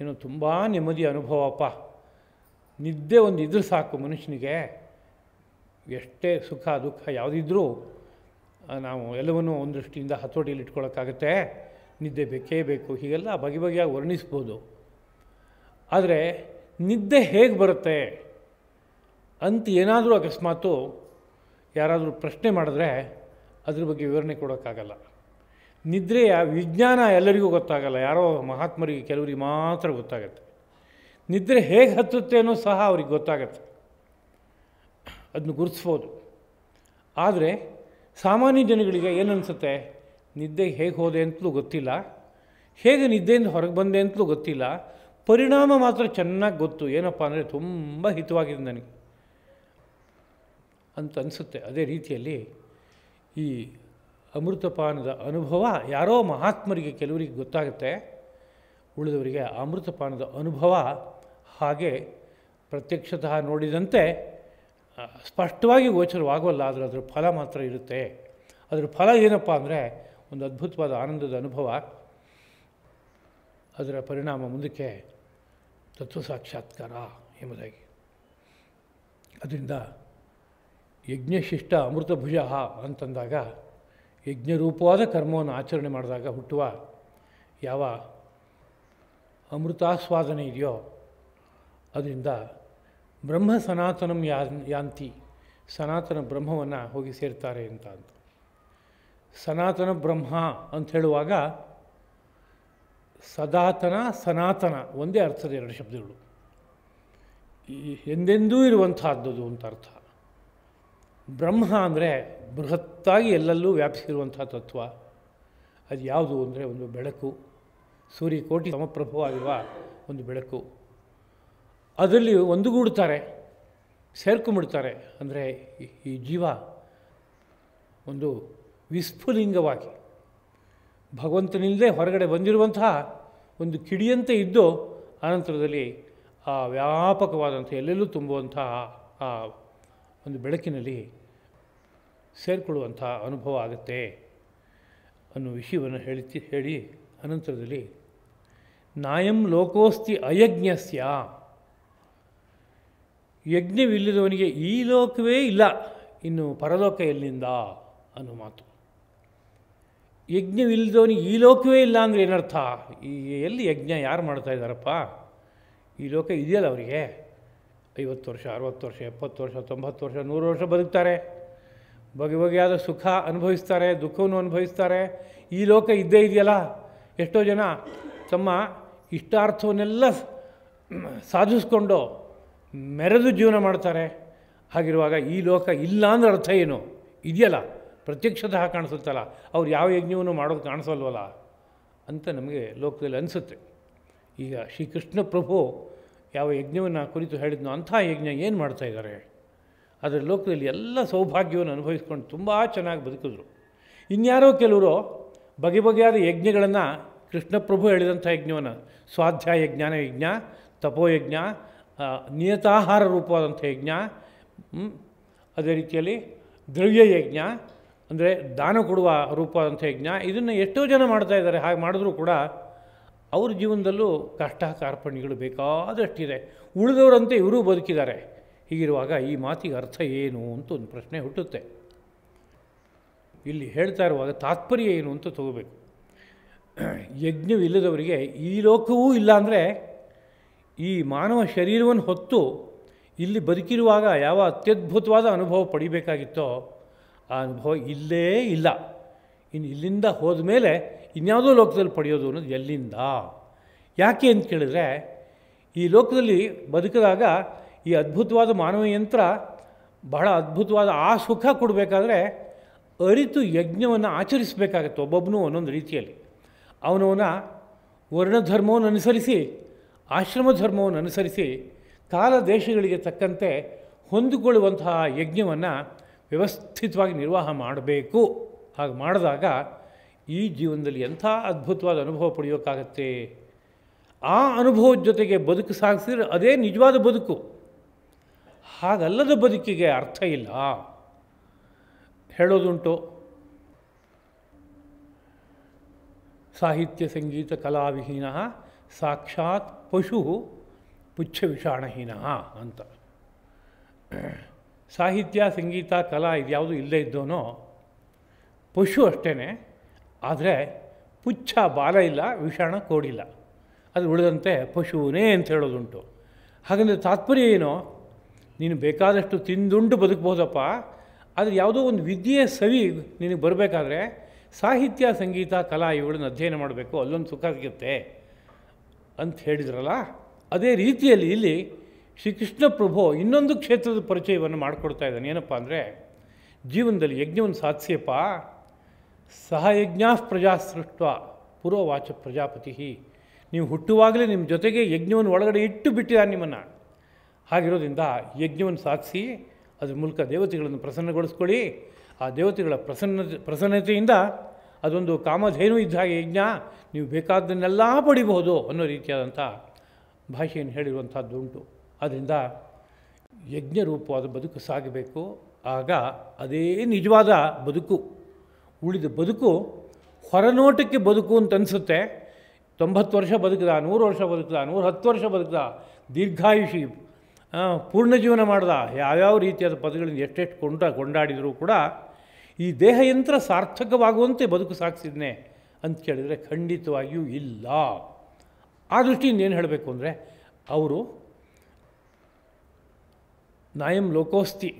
ಏನೋ ತುಂಬ ನೆಮ್ಮದಿ ಅನುಭವಪ್ಪ. ನಿದ್ದೆ ಒಂದು ಇದ್ರೆ ಸಾಕು ಮನುಷ್ಯನಿಗೆ. ಎಷ್ಟೇ ಸುಖ ದುಃಖ ಯಾವುದಿದ್ರೂ ನಾವು ಎಲ್ಲವನ್ನೂ ಒಂದು ದೃಷ್ಟಿಯಿಂದ ಹತೋಟಿಯಲ್ಲಿ ಇಟ್ಕೊಳ್ಳೋಕ್ಕಾಗತ್ತೆ. ನಿದ್ದೆ ಬೇಕೇ ಬೇಕು, ಹೀಗೆಲ್ಲ ಬಗೆ ಬಗೆಯಾಗಿ ವರ್ಣಿಸ್ಬೋದು. ಆದರೆ ನಿದ್ದೆ ಹೇಗೆ ಬರುತ್ತೆ ಅಂತ ಏನಾದರೂ ಅಕಸ್ಮಾತು ಯಾರಾದರೂ ಪ್ರಶ್ನೆ ಮಾಡಿದ್ರೆ ಅದ್ರ ಬಗ್ಗೆ ವಿವರಣೆ ಕೊಡೋಕ್ಕಾಗಲ್ಲ. ನಿದ್ರೆಯ ವಿಜ್ಞಾನ ಎಲ್ಲರಿಗೂ ಗೊತ್ತಾಗಲ್ಲ, ಯಾರೋ ಮಹಾತ್ಮರಿಗೆ ಕೆಲವರಿಗೆ ಮಾತ್ರ ಗೊತ್ತಾಗತ್ತೆ. ನಿದ್ರೆ ಹೇಗೆ ಹತ್ತುತ್ತೆ ಅನ್ನೋ ಸಹ ಅವ್ರಿಗೆ ಗೊತ್ತಾಗತ್ತೆ, ಅದನ್ನು ಗುರುತಿಸ್ಬೋದು. ಆದರೆ ಸಾಮಾನ್ಯ ಜನಗಳಿಗೆ ಏನನ್ಸುತ್ತೆ, ನಿದ್ದೆಗೆ ಹೇಗೆ ಹೋದೆ ಅಂತಲೂ ಗೊತ್ತಿಲ್ಲ, ಹೇಗೆ ನಿದ್ದೆಯಿಂದ ಹೊರಗೆ ಬಂದೆ ಅಂತಲೂ ಗೊತ್ತಿಲ್ಲ, ಪರಿಣಾಮ ಮಾತ್ರ ಚೆನ್ನಾಗಿ ಗೊತ್ತು. ಏನಪ್ಪ ಅಂದರೆ ತುಂಬ ಹಿತವಾಗಿದೆ ನನಗೆ ಅಂತ ಅನಿಸುತ್ತೆ. ಅದೇ ರೀತಿಯಲ್ಲಿ ಈ ಅಮೃತಪಾನದ ಅನುಭವ ಯಾರೋ ಮಹಾತ್ಮರಿಗೆ ಕೆಲವರಿಗೆ ಗೊತ್ತಾಗುತ್ತೆ, ಉಳಿದವರಿಗೆ ಅಮೃತಪಾನದ ಅನುಭವ ಹಾಗೆ ಪ್ರತ್ಯಕ್ಷತಃ ನೋಡಿದಂತೆ ಸ್ಪಷ್ಟವಾಗಿ ಗೋಚರವಾಗೋಲ್ಲ. ಆದರೆ ಅದರ ಫಲ ಮಾತ್ರ ಇರುತ್ತೆ. ಅದರ ಫಲ ಏನಪ್ಪ ಅಂದರೆ ಒಂದು ಅದ್ಭುತವಾದ ಆನಂದದ ಅನುಭವ. ಅದರ ಪರಿಣಾಮ ಮುಂದಕ್ಕೆ ತತ್ವ ಸಾಕ್ಷಾತ್ಕಾರ ಎಂಬುದಾಗಿ. ಅದರಿಂದ ಯಜ್ಞಶಿಷ್ಟ ಅಮೃತಭುಜ ಅಂತಂದಾಗ ಯಜ್ಞರೂಪವಾದ ಕರ್ಮವನ್ನು ಆಚರಣೆ ಮಾಡಿದಾಗ ಹುಟ್ಟುವ ಯಾವ ಅಮೃತಾಸ್ವಾದನೆ ಇದೆಯೋ ಅದರಿಂದ ಬ್ರಹ್ಮ ಸನಾತನಂ ಯಾಂತಿ, ಸನಾತನ ಬ್ರಹ್ಮವನ್ನು ಹೋಗಿ ಸೇರ್ತಾರೆ ಅಂತ. ಸನಾತನ ಬ್ರಹ್ಮ ಅಂತ ಹೇಳುವಾಗ ಸದಾತನ ಸನಾತನ ಒಂದೇ ಅರ್ಥದ ಎರಡು ಶಬ್ದಗಳು. ಈ ಎಂದೆಂದೂ ಇರುವಂಥದ್ದು ಅಂತ ಅರ್ಥ. ಬ್ರಹ್ಮ ಅಂದರೆ ಬೃಹತ್ತಾಗಿ ಎಲ್ಲೆಲ್ಲೂ ವ್ಯಾಪಿಸಿರುವಂಥ ತತ್ವ. ಅದು ಯಾವುದು ಅಂದರೆ ಒಂದು ಬೆಳಕು, ಸೂರ್ಯಕೋಟಿ ಸಮಪ್ರಭವಾಗಿರುವ ಒಂದು ಬೆಳಕು. ಅದರಲ್ಲಿ ಒಂದುಗೂಡ್ತಾರೆ, ಸೇರ್ಕೊಂಡ್ಬಿಡ್ತಾರೆ. ಅಂದರೆ ಈ ಜೀವ ಒಂದು ವಿಸ್ಫುಲಿಂಗವಾಗಿ ಭಗವಂತನಿಂದಲೇ ಹೊರಗಡೆ ಬಂದಿರುವಂತಹ ಒಂದು ಕಿಡಿಯಂತೆ ಇದ್ದು ಅನಂತರದಲ್ಲಿ ಆ ವ್ಯಾಪಕವಾದಂಥ ಎಲ್ಲೆಲ್ಲೂ ತುಂಬುವಂತಹ ಆ ಒಂದು ಬೆಳಕಿನಲ್ಲಿ ಸೇರಿಕೊಳ್ಳುವಂಥ ಅನುಭವ ಆಗುತ್ತೆ ಅನ್ನೋ ವಿಷಯವನ್ನು ಹೇಳಿ ಅನಂತರದಲ್ಲಿ ನಾಯಂ ಲೋಕೋಸ್ತಿ ಅಯಜ್ಞಸ್ಯ, ಯಜ್ಞವಿಲ್ಲದವನಿಗೆ ಈ ಲೋಕವೇ ಇಲ್ಲ, ಇನ್ನು ಪರಲೋಕ ಎಲ್ಲಿಂದ ಅನ್ನೋ ಮಾತು. ಯಜ್ಞವಿಲ್ಲದವನಿಗೆ ಈ ಲೋಕವೇ ಇಲ್ಲ ಅಂದರೆ ಏನರ್ಥ? ಈ ಎಲ್ಲಿ ಯಜ್ಞ ಯಾರು ಮಾಡ್ತಾಯಿದ್ದಾರಪ್ಪ? ಈ ಲೋಕ ಇದೆಯಲ್ಲ ಅವರಿಗೆ. 50 ವರ್ಷ, 60 ವರ್ಷ, 70 ವರ್ಷ, 90 ವರ್ಷ, 100 ವರ್ಷ ಬದುಕ್ತಾರೆ, ಬಗೆ ಬಗೆಯಾದ ಸುಖ ಅನುಭವಿಸ್ತಾರೆ, ದುಃಖವನ್ನು ಅನುಭವಿಸ್ತಾರೆ. ಈ ಲೋಕ ಇದ್ದೇ ಇದೆಯಲ್ಲ. ಎಷ್ಟೋ ಜನ ತಮ್ಮ ಇಷ್ಟಾರ್ಥವನ್ನೆಲ್ಲ ಸಾಧಿಸ್ಕೊಂಡು ಮೆರೆದು ಜೀವನ ಮಾಡ್ತಾರೆ. ಹಾಗಿರುವಾಗ ಈ ಲೋಕ ಇಲ್ಲ ಅಂದರೆ ಅರ್ಥ ಏನು? ಇದೆಯಲ್ಲ, ಪ್ರತ್ಯಕ್ಷತಃ ಕಾಣಿಸುತ್ತಲ್ಲ, ಅವ್ರು ಯಾವ ಯಜ್ಞವನ್ನು ಮಾಡೋದು ಕಾಣಿಸಲ್ವಲ್ಲ ಅಂತ ನಮಗೆ ಲೋಕದಲ್ಲಿ ಅನಿಸುತ್ತೆ. ಈಗ ಶ್ರೀಕೃಷ್ಣ ಪ್ರಭು ಯಾವ ಯಜ್ಞವನ್ನು ಕುರಿತು ಹೇಳಿದ್ನೋ ಅಂಥ ಯಜ್ಞ ಏನು ಮಾಡ್ತಾಯಿದ್ದಾರೆ? ಅದರ ಲೋಕದಲ್ಲಿ ಎಲ್ಲ ಸೌಭಾಗ್ಯವನ್ನು ಅನುಭವಿಸ್ಕೊಂಡು ತುಂಬ ಚೆನ್ನಾಗಿ ಬದುಕಿದ್ರು. ಇನ್ಯಾರೋ ಕೆಲವರು ಬಗೆ ಬಗೆಯಾದ ಯಜ್ಞಗಳನ್ನು, ಕೃಷ್ಣ ಪ್ರಭು ಹೇಳಿದಂಥ ಯಜ್ಞವನ್ನು, ಸ್ವಾಧ್ಯಾಯ ಜ್ಞಾನ ಯಜ್ಞ, ತಪೋಯಜ್ಞ, ನಿಯತಾಹಾರ ರೂಪವಾದಂಥ ಯಜ್ಞ, ಅದೇ ರೀತಿಯಲ್ಲಿ ದ್ರವ್ಯ ಯಜ್ಞ ಅಂದರೆ ದಾನ ಕೊಡುವ ರೂಪವಾದಂಥ ಯಜ್ಞ, ಇದನ್ನು ಎಷ್ಟೋ ಜನ ಮಾಡ್ತಾಯಿದ್ದಾರೆ. ಹಾಗೆ ಮಾಡಿದ್ರೂ ಕೂಡ ಅವ್ರ ಜೀವನದಲ್ಲೂ ಕಷ್ಟ ಕಾರ್ಪಣ್ಯಗಳು ಬೇಕಾದಷ್ಟಿದೆ. ಉಳಿದವರಂತೆ ಇವರೂ ಬದುಕಿದ್ದಾರೆ. ಹೀಗಿರುವಾಗ ಈ ಮಾತಿಗೆ ಅರ್ಥ ಏನು ಅಂತ ಒಂದು ಪ್ರಶ್ನೆ ಹುಟ್ಟುತ್ತೆ. ಇಲ್ಲಿ ಹೇಳ್ತಾ ಇರುವಾಗ ತಾತ್ಪರ್ಯ ಏನು ಅಂತ ತಗೋಬೇಕು. ಯಜ್ಞವಿಲ್ಲದವರಿಗೆ ಈ ಲೋಕವೂ ಇಲ್ಲ ಅಂದರೆ ಈ ಮಾನವ ಶರೀರವನ್ನು ಹೊತ್ತು ಇಲ್ಲಿ ಬದುಕಿರುವಾಗ ಯಾವ ಅತ್ಯದ್ಭುತವಾದ ಅನುಭವ ಪಡಿಬೇಕಾಗಿತ್ತೋ ಆ ಅನುಭವ ಇಲ್ಲೇ ಇಲ್ಲ. ಇನ್ನು ಇಲ್ಲಿಂದ ಹೋದ ಮೇಲೆ ಇನ್ಯಾವುದೋ ಲೋಕದಲ್ಲಿ ಪಡೆಯೋದು ಅನ್ನೋದು ಎಲ್ಲಿಂದ? ಯಾಕೆ ಅಂತ ಕೇಳಿದ್ರೆ, ಈ ಲೋಕದಲ್ಲಿ ಬದುಕಿದಾಗ ಈ ಅದ್ಭುತವಾದ ಮಾನವ ಯಂತ್ರ ಬಹಳ ಅದ್ಭುತವಾದ ಆ ಸುಖ ಕೊಡಬೇಕಾದ್ರೆ ಅರಿತು ಯಜ್ಞವನ್ನು ಆಚರಿಸಬೇಕಾಗತ್ತೆ. ಒಬ್ಬೊಬ್ಬನೂ ಒಂದೊಂದು ರೀತಿಯಲ್ಲಿ ಅವನವನ ವರ್ಣಧರ್ಮವನ್ನು ಅನುಸರಿಸಿ, ಆಶ್ರಮ ಧರ್ಮವನ್ನು ಅನುಸರಿಸಿ, ಕಾಲ ದೇಶಗಳಿಗೆ ತಕ್ಕಂತೆ ಹೊಂದಿಕೊಳ್ಳುವಂತಹ ಯಜ್ಞವನ್ನು ವ್ಯವಸ್ಥಿತವಾಗಿ ನಿರ್ವಾಹ ಮಾಡಬೇಕು. ಹಾಗೆ ಮಾಡಿದಾಗ ಈ ಜೀವನದಲ್ಲಿ ಎಂಥ ಅದ್ಭುತವಾದ ಅನುಭವ ಪಡೆಯೋಕ್ಕಾಗತ್ತೆ. ಆ ಅನುಭವದ ಜೊತೆಗೆ ಬದುಕು ಸಾಗಿಸಿದ್ರೆ ಅದೇ ನಿಜವಾದ ಬದುಕು. ಹಾಗಲ್ಲದ ಬದುಕಿಗೆ ಅರ್ಥ ಇಲ್ಲ. ಹೇಳೋದುಂಟು, ಸಾಹಿತ್ಯ ಸಂಗೀತ ಕಲಾವಿಹೀನ ಸಾಕ್ಷಾತ್ ಪಶು ಪುಚ್ಛ ವಿಷಾಣಹೀನ ಅಂತ. ಸಾಹಿತ್ಯ ಸಂಗೀತ ಕಲಾ ಇದ್ಯಾವುದು ಇಲ್ಲದೇ ಇದ್ದವನೋ ಪಶು ಅಷ್ಟೇ. ಆದರೆ ಪುಚ್ಛ ಬಾಲ ಇಲ್ಲ, ವಿಷಾಣ ಕೋಡಿಲ್ಲ, ಅದು ಉಳಿದಂತೆ ಪಶುವೇ ಅಂತ ಹೇಳೋದುಂಟು. ಹಾಗಂದರೆ ತಾತ್ಪರ್ಯ ಏನೋ, ನೀನು ಬೇಕಾದಷ್ಟು ತಿಂದುಂಡು ಬದುಕ್ಬೋದಪ್ಪ, ಆದರೆ ಯಾವುದೋ ಒಂದು ವಿದ್ಯೆಯ ಸವಿ ನಿನಗೆ ಬರಬೇಕಾದ್ರೆ ಸಾಹಿತ್ಯ ಸಂಗೀತ ಕಲಾ ಇವುಗಳನ್ನು ಅಧ್ಯಯನ ಮಾಡಬೇಕು, ಅಲ್ಲೊಂದು ಸುಖ ಸಿಗುತ್ತೆ ಅಂತ ಹೇಳಿದ್ರಲ್ಲ, ಅದೇ ರೀತಿಯಲ್ಲಿ ಇಲ್ಲಿ ಶ್ರೀಕೃಷ್ಣ ಪ್ರಭು ಇನ್ನೊಂದು ಕ್ಷೇತ್ರದ ಪರಿಚಯವನ್ನು ಮಾಡಿಕೊಡ್ತಾ ಇದ್ದಾನೆ. ಏನಪ್ಪ ಅಂದರೆ, ಜೀವನದಲ್ಲಿ ಯಜ್ಞವನ್ನು ಸಾಧಿಸಿಯಪ್ಪ, ಸಹಯಜ್ಞಾ ಪ್ರಜಾ ಸೃಷ್ಟ ಪೂರ್ವವಾಚ ಪ್ರಜಾಪತಿ. ನೀವು ಹುಟ್ಟುವಾಗಲೇ ನಿಮ್ಮ ಜೊತೆಗೆ ಯಜ್ಞವನ್ನು ಒಳಗಡೆ ಇಟ್ಟು ಬಿಟ್ಟಿದ್ದಾರೆ ನಿಮ್ಮನ್ನು. ಹಾಗಿರೋದ್ರಿಂದ ಯಜ್ಞವನ್ನು ಸಾಧಿಸಿ ಅದ್ರ ಮೂಲಕ ದೇವತೆಗಳನ್ನು ಪ್ರಸನ್ನಗೊಳಿಸ್ಕೊಳ್ಳಿ. ಆ ದೇವತೆಗಳ ಪ್ರಸನ್ನತೆಯಿಂದ ಅದೊಂದು ಕಾಮಧೇನು ಇದ್ದ ಹಾಗೆ ಯಜ್ಞ, ನೀವು ಬೇಕಾದ್ದನ್ನೆಲ್ಲ ಪಡಿಬಹುದು ಅನ್ನೋ ರೀತಿಯಾದಂಥ ಭಾಷೆಯನ್ನು ಹೇಳಿರುವಂಥದ್ದು ಉಂಟು. ಆದ್ದರಿಂದ ಯಜ್ಞರೂಪವಾದ ಬದುಕು ಸಾಗಬೇಕು. ಆಗ ಅದೇ ನಿಜವಾದ ಬದುಕು. ಉಳಿದ ಬದುಕು ಹೊರನೋಟಕ್ಕೆ ಬದುಕು ಅಂತ ಅನಿಸುತ್ತೆ. 90 ವರ್ಷ ಬದುಕಿದ, 100 ವರ್ಷ ಬದುಕಿದ, 110 ವರ್ಷ ಬದುಕಿದ, ದೀರ್ಘಾಯುಷಿ, ಪೂರ್ಣ ಜೀವನ ಮಾಡ್ದ, ಯಾವ್ಯಾವ ರೀತಿಯಾದ ಪದಗಳಿಂದ ಎಷ್ಟೆಷ್ಟು ಕೊಂಡಾಡಿದರೂ ಕೂಡ ಈ ದೇಹಯಂತ್ರ ಸಾರ್ಥಕವಾಗುವಂತೆ ಬದುಕು ಸಾಗಿಸಿದ್ನೆ ಅಂತ ಕೇಳಿದರೆ ಖಂಡಿತವಾಗಿಯೂ ಇಲ್ಲ. ಆ ದೃಷ್ಟಿಯಿಂದ ಏನು ಹೇಳಬೇಕು ಅಂದರೆ, ಅವರು ನಾಯಂ ಲೋಕೋಸ್ತಿ,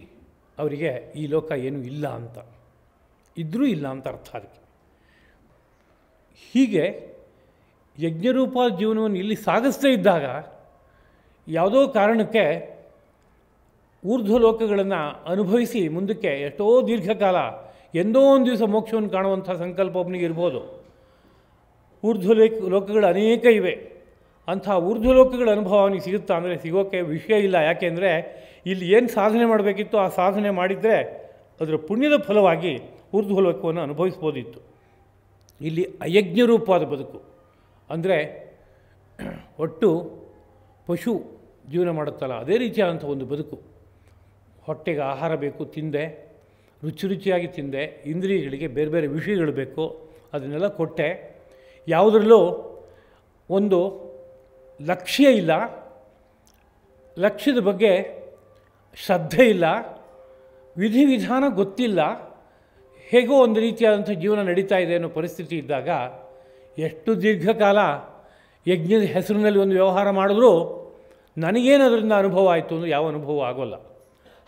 ಅವರಿಗೆ ಈ ಲೋಕ ಏನೂ ಇಲ್ಲ ಅಂತ, ಇದ್ದರೂ ಇಲ್ಲ ಅಂತ ಅರ್ಥ. ಅದಕ್ಕೆ ಹೀಗೆ ಯಜ್ಞರೂಪ ಜೀವನವನ್ನು ಇಲ್ಲಿ ಸಾಗಿಸ್ತಾ ಇದ್ದಾಗ ಯಾವುದೋ ಕಾರಣಕ್ಕೆ ಊರ್ಧ್ವ ಲೋಕಗಳನ್ನು ಅನುಭವಿಸಿ ಮುಂದಕ್ಕೆ ಎಷ್ಟೋ ದೀರ್ಘಕಾಲ ಎಂದೋ ಒಂದು ದಿವಸ ಮೋಕ್ಷವನ್ನು ಕಾಣುವಂಥ ಸಂಕಲ್ಪ ಒಬ್ಬನಿಗೆ ಇರ್ಬೋದು. ಊರ್ಧ್ವ ಲೋಕಗಳು ಅನೇಕ ಇವೆ. ಅಂಥ ಊರ್ಧ್ವ ಲೋಕಗಳ ಅನುಭವ ಅವನಿಗೆ ಸಿಗುತ್ತಾ ಅಂದರೆ ಸಿಗೋಕ್ಕೆ ವಿಷಯ ಇಲ್ಲ. ಯಾಕೆಂದರೆ ಇಲ್ಲಿ ಏನು ಸಾಧನೆ ಮಾಡಬೇಕಿತ್ತು ಆ ಸಾಧನೆ ಮಾಡಿದರೆ ಅದರ ಪುಣ್ಯದ ಫಲವಾಗಿ ಊರ್ಧ್ವ ಲೋಕವನ್ನು ಅನುಭವಿಸ್ಬೋದಿತ್ತು. ಇಲ್ಲಿ ಅಯಜ್ಞರೂಪವಾದ ಬದುಕು ಅಂದರೆ ಒಟ್ಟು ಪಶು ಜೀವನ ಮಾಡುತ್ತಲ್ಲ ಅದೇ ರೀತಿಯಾದಂಥ ಒಂದು ಬದುಕು. ಹೊಟ್ಟೆಗೆ ಆಹಾರ ಬೇಕು, ತಿಂದೆ, ರುಚಿ ರುಚಿಯಾಗಿ ತಿಂದೆ, ಇಂದ್ರಿಯಗಳಿಗೆ ಬೇರೆ ಬೇರೆ ವಿಷಯಗಳು ಬೇಕು, ಅದನ್ನೆಲ್ಲ ಕೊಟ್ಟೆ. ಯಾವುದರಲ್ಲೂ ಒಂದು ಲಕ್ಷ್ಯ ಇಲ್ಲ, ಲಕ್ಷ್ಯದ ಬಗ್ಗೆ ಶ್ರದ್ಧೆ ಇಲ್ಲ, ವಿಧಿವಿಧಾನ ಗೊತ್ತಿಲ್ಲ, ಹೇಗೋ ಒಂದು ರೀತಿಯಾದಂಥ ಜೀವನ ನಡೀತಾ ಇದೆ ಅನ್ನೋ ಪರಿಸ್ಥಿತಿ ಇದ್ದಾಗ ಎಷ್ಟು ದೀರ್ಘಕಾಲ ಯಜ್ಞದ ಹೆಸರಿನಲ್ಲಿ ಒಂದು ವ್ಯವಹಾರ ಮಾಡಿದ್ರೂ ನನಗೇನು ಅದರಿಂದ ಅನುಭವ ಆಯಿತು ಅಂದರೆ ಯಾವ ಅನುಭವ ಆಗೋಲ್ಲ.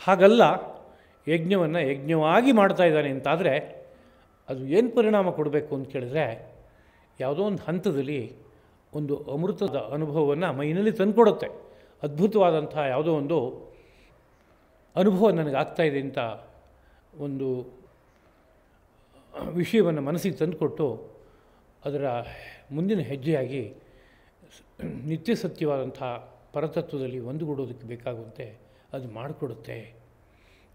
ಹಾಗಲ್ಲ, ಯಜ್ಞವನ್ನು ಯಜ್ಞವಾಗಿ ಮಾಡ್ತಾ ಇದ್ದಾನೆ ಅಂತಾದರೆ ಅದು ಏನು ಪರಿಣಾಮ ಕೊಡಬೇಕು ಅಂತ ಕೇಳಿದ್ರೆ, ಯಾವುದೋ ಒಂದು ಹಂತದಲ್ಲಿ ಒಂದು ಅಮೃತದ ಅನುಭವವನ್ನು ಮೈಯಲ್ಲಿ ತಂದುಕೊಡುತ್ತೆ. ಅದ್ಭುತವಾದಂಥ ಯಾವುದೋ ಒಂದು ಅನುಭವ ನನಗಾಗ್ತಾಯಿದೆ ಅಂತ ಒಂದು ವಿಷಯವನ್ನು ಮನಸ್ಸಿಗೆ ತಂದುಕೊಟ್ಟು ಅದರ ಮುಂದಿನ ಹೆಜ್ಜೆಯಾಗಿ ನಿತ್ಯ ಸತ್ಯವಾದಂಥ ಪರತತ್ವದಲ್ಲಿ ಒಂದುಗೂಡೋದಕ್ಕೆ ಬೇಕಾಗುವಂತೆ ಅದು ಮಾಡಿಕೊಡುತ್ತೆ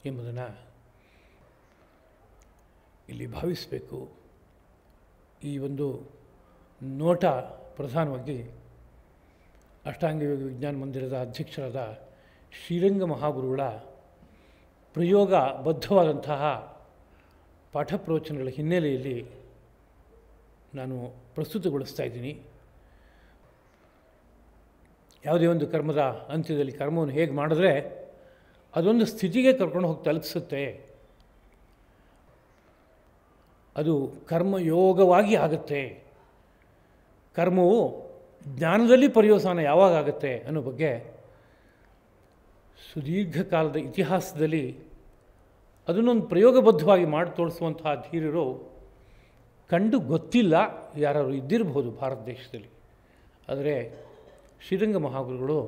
ಎಂಬುದನ್ನು ಇಲ್ಲಿ ಭಾವಿಸಬೇಕು. ಈ ಒಂದು ನೋಟ ಪ್ರಧಾನವಾಗಿ ಅಷ್ಟಾಂಗ ಯೋಗ ವಿಜ್ಞಾನ ಮಂದಿರದ ಅಧ್ಯಕ್ಷರಾದ ಶ್ರೀರಂಗ ಮಹಾಗುರುಗಳ ಪ್ರಯೋಗಬದ್ಧವಾದಂತಹ ಪಾಠ ಪ್ರವಚನಗಳ ಹಿನ್ನೆಲೆಯಲ್ಲಿ ನಾನು ಪ್ರಸ್ತುತಗೊಳಿಸ್ತಾ ಇದ್ದೀನಿ. ಯಾವುದೇ ಒಂದು ಕರ್ಮದ ಅಂತ್ಯದಲ್ಲಿ ಕರ್ಮವನ್ನು ಹೇಗೆ ಮಾಡಿದ್ರೆ ಅದೊಂದು ಸ್ಥಿತಿಗೆ ಕರ್ಕೊಂಡು ಹೋಗಿ ತಲುಪಿಸುತ್ತೆ, ಅದು ಕರ್ಮಯೋಗವಾಗಿ ಆಗುತ್ತೆ. ಕರ್ಮವು ಜ್ಞಾನದಲ್ಲಿ ಪರ್ಯವಸಾನ ಯಾವಾಗ ಆಗುತ್ತೆ ಅನ್ನೋ ಬಗ್ಗೆ ಸುದೀರ್ಘ ಕಾಲದ ಇತಿಹಾಸದಲ್ಲಿ ಅದನ್ನೊಂದು ಪ್ರಯೋಗಬದ್ಧವಾಗಿ ಮಾಡಿ ತೋರಿಸುವಂತಹ ಧೀರರು ಕಂಡು ಗೊತ್ತಿಲ್ಲ. ಯಾರು ಇದ್ದಿರಬಹುದು ಭಾರತ ದೇಶದಲ್ಲಿ. ಆದರೆ ಶ್ರೀರಂಗ ಮಹಾಗುರುಗಳು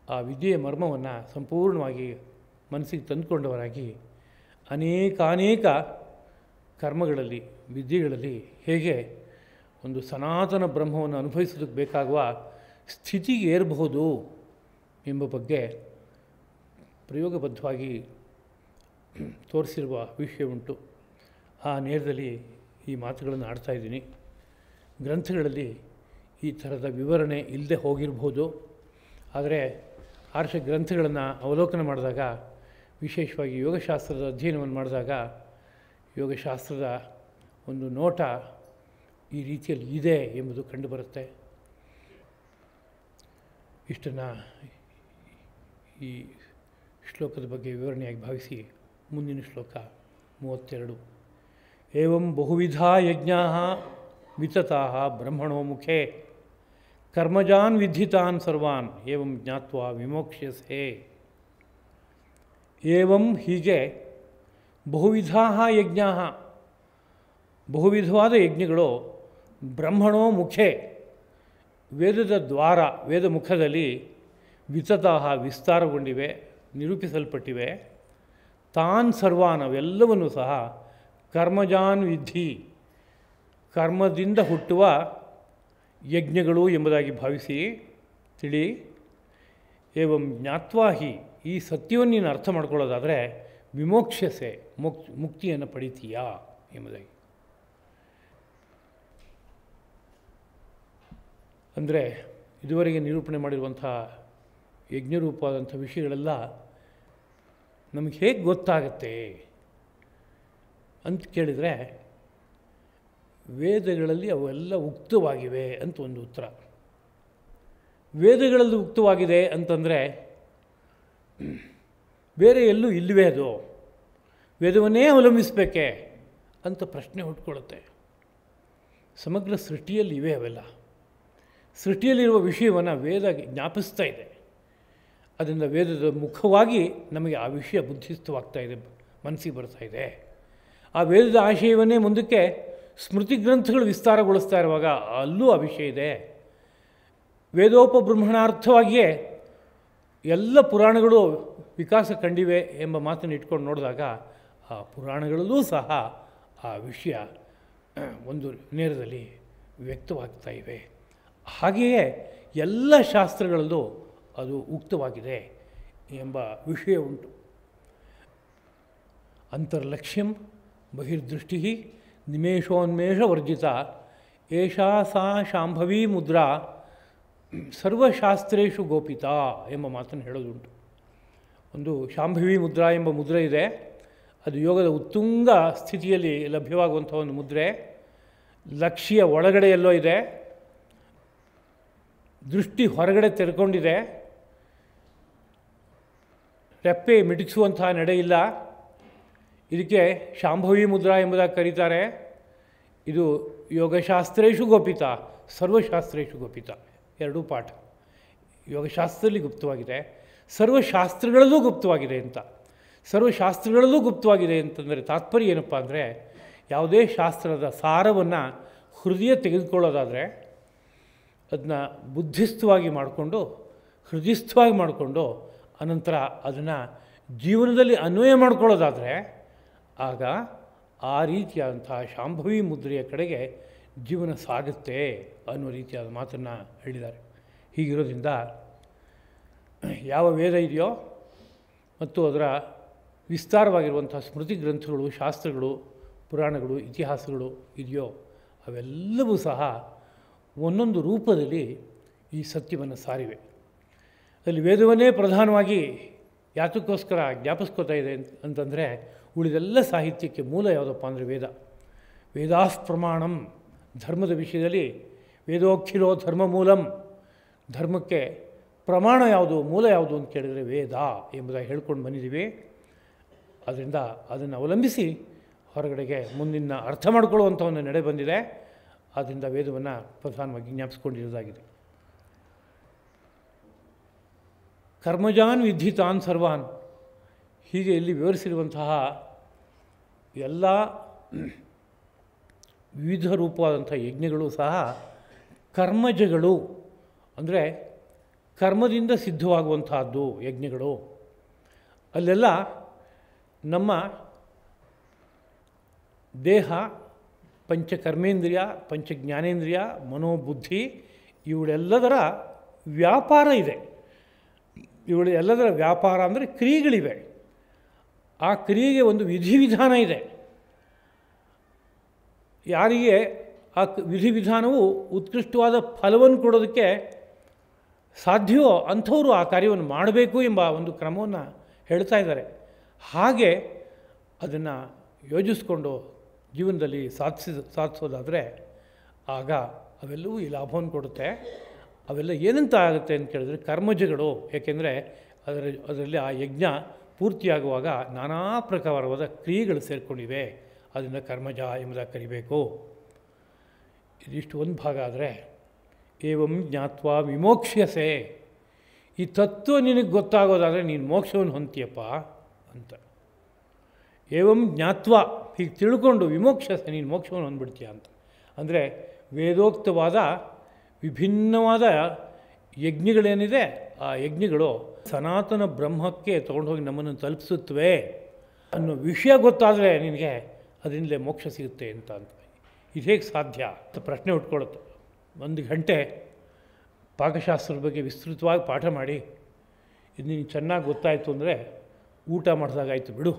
ಆ ವಿದ್ಯೆಯ ಮರ್ಮವನ್ನು ಸಂಪೂರ್ಣವಾಗಿ ಮನಸ್ಸಿಗೆ ತಂದುಕೊಂಡವರಾಗಿ ಅನೇಕ ಕರ್ಮಗಳಲ್ಲಿ, ವಿದ್ಯೆಗಳಲ್ಲಿ ಹೇಗೆ ಒಂದು ಸನಾತನ ಬ್ರಹ್ಮವನ್ನು ಅನುಭವಿಸೋದಕ್ಕೆ ಬೇಕಾಗುವ ಸ್ಥಿತಿಗೆ ಏರಬಹುದು ಎಂಬ ಬಗ್ಗೆ ಪ್ರಯೋಗಬದ್ಧವಾಗಿ ತೋರಿಸಿರುವ ವಿಷಯ ಉಂಟು. ಆ ನೇರದಲ್ಲಿ ಈ ಮಾತುಗಳನ್ನು ಆಡ್ತಾಯಿದ್ದೀನಿ. ಗ್ರಂಥಗಳಲ್ಲಿ ಈ ಥರದ ವಿವರಣೆ ಇಲ್ಲದೆ ಹೋಗಿರ್ಬೋದು. ಆದರೆ ಆರ್ಷ ಗ್ರಂಥಗಳನ್ನು ಅವಲೋಕನ ಮಾಡಿದಾಗ, ವಿಶೇಷವಾಗಿ ಯೋಗಶಾಸ್ತ್ರದ ಅಧ್ಯಯನವನ್ನು ಮಾಡಿದಾಗ ಯೋಗಶಾಸ್ತ್ರದ ಒಂದು ನೋಟ ಈ ರೀತಿಯಲ್ಲಿ ಇದೆ ಎಂಬುದು ಕಂಡುಬರುತ್ತೆ. ಇಷ್ಟನ್ನು ಈ ಶ್ಲೋಕದ ಬಗ್ಗೆ ವಿವರಣೆಯಾಗಿ ಭಾವಿಸಿ ಮುಂದಿನ ಶ್ಲೋಕ 32. ಏವಂ ಬಹುವಿಧಾ ಯಜ್ಞಾಃ ವಿತತಾಃ ಬ್ರಹ್ಮಣೋ ಮುಖೇ ಕರ್ಮಜಾನ್ ವಿದ್ಧಿತಾನ್ ಸರ್ವಾನ್ ಏವಂ ಜ್ಞಾತ್ವಾ ವಿಮೋಕ್ಷ್ಯಸೆ. ಏವಂ ಹೀಗೆ ಬಹುವಿಧಾ ಯಜ್ಞಾಃ ಬಹುವಿಧವಾದ ಯಜ್ಞಗಳು ಬ್ರಹ್ಮಣೋ ಮುಖೇ ವೇದದ ದ್ವಾರ, ವೇದ ಮುಖದಲ್ಲಿ ವಿತತಃ ವಿಸ್ತಾರಗೊಂಡಿವೆ, ನಿರೂಪಿಸಲ್ಪಟ್ಟಿವೆ. ತಾನ್ ಸರ್ವಾನ್ ಅವೆಲ್ಲವನ್ನೂ ಸಹ ಕರ್ಮಜಾನ್ ವಿಧಿ, ಕರ್ಮದಿಂದ ಹುಟ್ಟುವ ಯಜ್ಞಗಳು ಎಂಬುದಾಗಿ ಭಾವಿಸಿ ತಿಳಿ. ಏವಂ ಜ್ಞಾತ್ವಾ ಹಿ, ಈ ಸತ್ಯವನ್ನು ನೀನು ಅರ್ಥ ಮಾಡ್ಕೊಳ್ಳೋದಾದರೆ ವಿಮೋಕ್ಷಸೆ, ಮುಕ್ತಿಯನ್ನು ಪಡಿತೀಯಾ ಎಂಬುದಾಗಿ. ಅಂದರೆ ಇದುವರೆಗೆ ನಿರೂಪಣೆ ಮಾಡಿರುವಂಥ ಯಜ್ಞರೂಪವಾದಂಥ ವಿಷಯಗಳೆಲ್ಲ ನಮಗೆ ಹೇಗೆ ಗೊತ್ತಾಗತ್ತೆ ಅಂತ ಕೇಳಿದರೆ, ವೇದಗಳಲ್ಲಿ ಅವೆಲ್ಲ ಉಕ್ತವಾಗಿವೆ ಅಂತ ಒಂದು ಉತ್ತರ. ವೇದಗಳಲ್ಲಿ ಉಕ್ತವಾಗಿದೆ ಅಂತಂದರೆ ಬೇರೆ ಎಲ್ಲೂ ಇಲ್ಲವೇ ಅದು, ವೇದವನ್ನೇ ಅವಲಂಬಿಸಬೇಕೆ ಅಂತ ಪ್ರಶ್ನೆ ಹುಟ್ಕೊಳ್ಳುತ್ತೆ. ಸಮಗ್ರ ಸೃಷ್ಟಿಯಲ್ಲಿ ಇವೆ ಅವೆಲ್ಲ. ಸೃಷ್ಟಿಯಲ್ಲಿರುವ ವಿಷಯವನ್ನು ವೇದ ಜ್ಞಾಪಿಸ್ತಾ ಇದೆ. ಅದರಿಂದ ವೇದದ ಮುಖವಾಗಿ ನಮಗೆ ಆ ವಿಷಯ ಬುದ್ಧಿಸ್ಥವಾಗ್ತಾ ಇದೆ, ಮನಸ್ಸಿಗೆ ಬರ್ತಾ ಇದೆ. ಆ ವೇದದ ಆಶಯವನ್ನೇ ಮುಂದಕ್ಕೆ ಸ್ಮೃತಿ ಗ್ರಂಥಗಳು ವಿಸ್ತಾರಗೊಳಿಸ್ತಾ ಇರುವಾಗ ಅಲ್ಲೂ ಆ ವಿಷಯ ಇದೆ. ವೇದೋಪಬ್ರಹ್ಮಣಾರ್ಥವಾಗಿಯೇ ಎಲ್ಲ ಪುರಾಣಗಳು ವಿಕಾಸ ಕಂಡಿವೆ ಎಂಬ ಮಾತನ್ನು ಇಟ್ಕೊಂಡು ನೋಡಿದಾಗ ಆ ಪುರಾಣಗಳಲ್ಲೂ ಸಹ ಆ ವಿಷಯ ಒಂದು ನೇರದಲ್ಲಿ ವ್ಯಕ್ತವಾಗ್ತಾ ಇವೆ. ಹಾಗೆಯೇ ಎಲ್ಲ ಶಾಸ್ತ್ರಗಳಲ್ಲೂ ಅದು ಉಕ್ತವಾಗಿದೆ ಎಂಬ ವಿಷಯ ಉಂಟು. ಅಂತರ್ಲಕ್ಷ್ಯಂ ಬಹಿರ್ದೃಷ್ಟಿ ನಿಮೇಷೋನ್ಮೇಷವರ್ಜಿತ ಏಷಾ ಸಾ ಶಾಂಭವೀ ಮುದ್ರಾ ಸರ್ವಶಾಸ್ತ್ರೇಷು ಗೋಪಿತಾ ಎಂಬ ಮಾತನ್ನು ಹೇಳೋದುಂಟು. ಒಂದು ಶಾಂಭವಿ ಮುದ್ರಾ ಎಂಬ ಮುದ್ರೆ ಇದೆ. ಅದು ಯೋಗದ ಉತ್ತುಂಗ ಸ್ಥಿತಿಯಲ್ಲಿ ಲಭ್ಯವಾಗುವಂಥ ಒಂದು ಮುದ್ರೆ. ಲಕ್ಷ್ಯ ಒಳಗಡೆ ಎಲ್ಲೋ ಇದೆ, ದೃಷ್ಟಿ ಹೊರಗಡೆ ತೆರೆಕೊಂಡಿದೆ, ರೆಪ್ಪೆ ಮಿಟುಕಿಸುವಂತಹ ನಡೆ ಇಲ್ಲ. ಇದಕ್ಕೆ ಶಾಂಭವಿ ಮುದ್ರಾ ಎಂಬುದಾಗಿ ಕರೀತಾರೆ. ಇದು ಯೋಗಶಾಸ್ತ್ರೇಷು ಗೋಪಿತ, ಸರ್ವಶಾಸ್ತ್ರೇಷು ಗೋಪಿತ, ಎರಡೂ ಪಾಠ. ಯೋಗಶಾಸ್ತ್ರದಲ್ಲಿ ಗುಪ್ತವಾಗಿದೆ, ಸರ್ವಶಾಸ್ತ್ರಗಳಲ್ಲೂ ಗುಪ್ತವಾಗಿದೆ ಅಂತ. ಸರ್ವಶಾಸ್ತ್ರಗಳಲ್ಲೂ ಗುಪ್ತವಾಗಿದೆ ಅಂತಂದರೆ ತಾತ್ಪರ್ಯ ಏನಪ್ಪ ಅಂದರೆ, ಯಾವುದೇ ಶಾಸ್ತ್ರದ ಸಾರವನ್ನು ಹೃದಯ ತೆಗೆದುಕೊಳ್ಳೋದಾದರೆ ಅದನ್ನ ಬುದ್ಧಿಸ್ಥವಾಗಿ ಮಾಡಿಕೊಂಡು, ಹೃದಯಸ್ಥವಾಗಿ ಮಾಡಿಕೊಂಡು, ಅನಂತರ ಅದನ್ನು ಜೀವನದಲ್ಲಿ ಅನ್ವಯ ಮಾಡ್ಕೊಳ್ಳೋದಾದರೆ ಆಗ ಆ ರೀತಿಯಾದಂಥ ಶಾಂಭವಿ ಮುದ್ರೆಯ ಕಡೆಗೆ ಜೀವನ ಸಾಗುತ್ತೆ ಅನ್ನೋ ರೀತಿಯಾದ ಮಾತನ್ನು ಹೇಳಿದ್ದಾರೆ. ಹೀಗಿರೋದ್ರಿಂದ ಯಾವ ವೇದ ಇದೆಯೋ ಮತ್ತು ಅದರ ವಿಸ್ತಾರವಾಗಿರುವಂಥ ಸ್ಮೃತಿ ಗ್ರಂಥಗಳು, ಶಾಸ್ತ್ರಗಳು, ಪುರಾಣಗಳು, ಇತಿಹಾಸಗಳು ಇದೆಯೋ ಅವೆಲ್ಲವೂ ಸಹ ಒಂದೊಂದು ರೂಪದಲ್ಲಿ ಈ ಸತ್ಯವನ್ನು ಸಾರಿವೆ. ಅಲ್ಲಿ ವೇದವನ್ನೇ ಪ್ರಧಾನವಾಗಿ ಯಾತಕ್ಕೋಸ್ಕರ ಜ್ಞಾಪಿಸ್ಕೋತಾ ಇದೆ ಅಂತಂದರೆ, ಉಳಿದೆಲ್ಲ ಸಾಹಿತ್ಯಕ್ಕೆ ಮೂಲ ಯಾವುದಪ್ಪ ಅಂದರೆ ವೇದ. ವೇದಾಸ್ ಪ್ರಮಾಣಂ, ಧರ್ಮದ ವಿಷಯದಲ್ಲಿ ವೇದೋಖಿಲೋ ಧರ್ಮ ಮೂಲಂ, ಧರ್ಮಕ್ಕೆ ಪ್ರಮಾಣ ಯಾವುದು, ಮೂಲ ಯಾವುದು ಅಂತ ಕೇಳಿದರೆ ವೇದ ಎಂಬುದಾಗಿ ಹೇಳ್ಕೊಂಡು ಬಂದಿದ್ದೀವಿ. ಅದರಿಂದ ಅದನ್ನು ಅವಲಂಬಿಸಿ ಹೊರಗಡೆಗೆ ಮುಂದಿನ ಅರ್ಥ ಮಾಡಿಕೊಳ್ಳುವಂಥ ಒಂದು ನಡೆ ಬಂದಿದೆ. ಆದ್ದರಿಂದ ವೇದವನ್ನು ಪ್ರಧಾನವಾಗಿ ಜ್ಞಾಪಿಸ್ಕೊಂಡಿರೋದಾಗಿದೆ. ಕರ್ಮಜಾನ್ ವಿಧಿ ತಾನ್ ಸರ್ವಾನ್, ಹೀಗೆ ಇಲ್ಲಿ ವಿವರಿಸಿರುವಂತಹ ಎಲ್ಲ ವಿವಿಧ ರೂಪವಾದಂಥ ಯಜ್ಞಗಳು ಸಹ ಕರ್ಮಜಗಳು, ಅಂದರೆ ಕರ್ಮದಿಂದ ಸಿದ್ಧವಾಗುವಂತಹದ್ದು ಯಜ್ಞಗಳು. ಅಲ್ಲೆಲ್ಲ ನಮ್ಮ ದೇಹ, ಪಂಚಕರ್ಮೇಂದ್ರಿಯ, ಪಂಚಜ್ಞಾನೇಂದ್ರಿಯ, ಮನೋಬುದ್ಧಿ ಇವುಗಳೆಲ್ಲದರ ವ್ಯಾಪಾರ ಇದೆ. ಇವುಗಳು ಎಲ್ಲದರ ವ್ಯಾಪಾರ ಅಂದರೆ ಕ್ರಿಯೆಗಳಿವೆ. ಆ ಕ್ರಿಯೆಗೆ ಒಂದು ವಿಧಿವಿಧಾನ ಇದೆ. ಯಾರಿಗೆ ಆ ವಿಧಿವಿಧಾನವು ಉತ್ಕೃಷ್ಟವಾದ ಫಲವನ್ನು ಕೊಡೋದಕ್ಕೆ ಸಾಧ್ಯವೋ ಅಂಥವರು ಆ ಕಾರ್ಯವನ್ನು ಮಾಡಬೇಕು ಎಂಬ ಒಂದು ಕ್ರಮವನ್ನು ಹೇಳ್ತಾ ಇದ್ದಾರೆ. ಹಾಗೆ ಅದನ್ನು ಯೋಜಿಸ್ಕೊಂಡು ಜೀವನದಲ್ಲಿ ಸಾಧಿಸೋದಾದರೆ ಆಗ ಅವೆಲ್ಲವೂ ಈ ಲಾಭವನ್ನು ಕೊಡುತ್ತೆ. ಅವೆಲ್ಲ ಏನಂತ ಆಗುತ್ತೆ ಅಂತ ಕೇಳಿದ್ರೆ ಕರ್ಮಜಗಳು. ಏಕೆಂದರೆ ಅದರಲ್ಲಿ ಆ ಯಜ್ಞ ಪೂರ್ತಿಯಾಗುವಾಗ ನಾನಾ ಪ್ರಕಾರವಾದ ಕ್ರಿಯೆಗಳು ಸೇರಿಕೊಂಡಿವೆ. ಅದನ್ನು ಕರ್ಮಜ ಎಂಬುದಾಗಿ ಕರಿಬೇಕು. ಇದಿಷ್ಟು ಒಂದು ಭಾಗ ಆದರೆ, ಏವಂ ಜ್ಞಾತ್ವಾ ವಿಮೋಕ್ಷ್ಯಸೆ, ಈ ತತ್ವ ನಿನಗೆ ಗೊತ್ತಾಗೋದಾದರೆ ನೀನು ಮೋಕ್ಷವನ್ನು ಹೊಂದ್ತೀಯಪ್ಪ ಅಂತ. ಏವಂ ಜ್ಞಾತ್ವಾ, ಹೀಗೆ ತಿಳ್ಕೊಂಡು ವಿಮೋಕ್ಷಸೆ, ನೀನು ಮೋಕ್ಷವನ್ನು ಹೊಂದ್ಬಿಡ್ತೀಯ ಅಂತ. ಅಂದರೆ ವೇದೋಕ್ತವಾದ ವಿಭಿನ್ನವಾದ ಯಜ್ಞಗಳೇನಿದೆ ಆ ಯಜ್ಞಗಳು ಸನಾತನ ಬ್ರಹ್ಮಕ್ಕೆ ತೊಗೊಂಡೋಗಿ ನಮ್ಮನ್ನು ತಲುಪಿಸುತ್ತವೆ ಅನ್ನೋ ವಿಷಯ ಗೊತ್ತಾದರೆ ನಿನಗೆ ಅದರಿಂದಲೇ ಮೋಕ್ಷ ಸಿಗುತ್ತೆ ಅಂತ ಇದು ಹೇಗೆ ಸಾಧ್ಯ ಅಂತ ಪ್ರಶ್ನೆ ಉಟ್ಕೊಳ್ಳುತ್ತೆ. 1 ಗಂಟೆ ಪಾಕಶಾಸ್ತ್ರದ ಬಗ್ಗೆ ವಿಸ್ತೃತವಾಗಿ ಪಾಠ ಮಾಡಿ ಇದು ನಿನಗೆ ಚೆನ್ನಾಗಿ ಗೊತ್ತಾಯಿತು ಅಂದರೆ ಊಟ ಮಾಡಿದಾಗಾಯ್ತು ಬಿಡು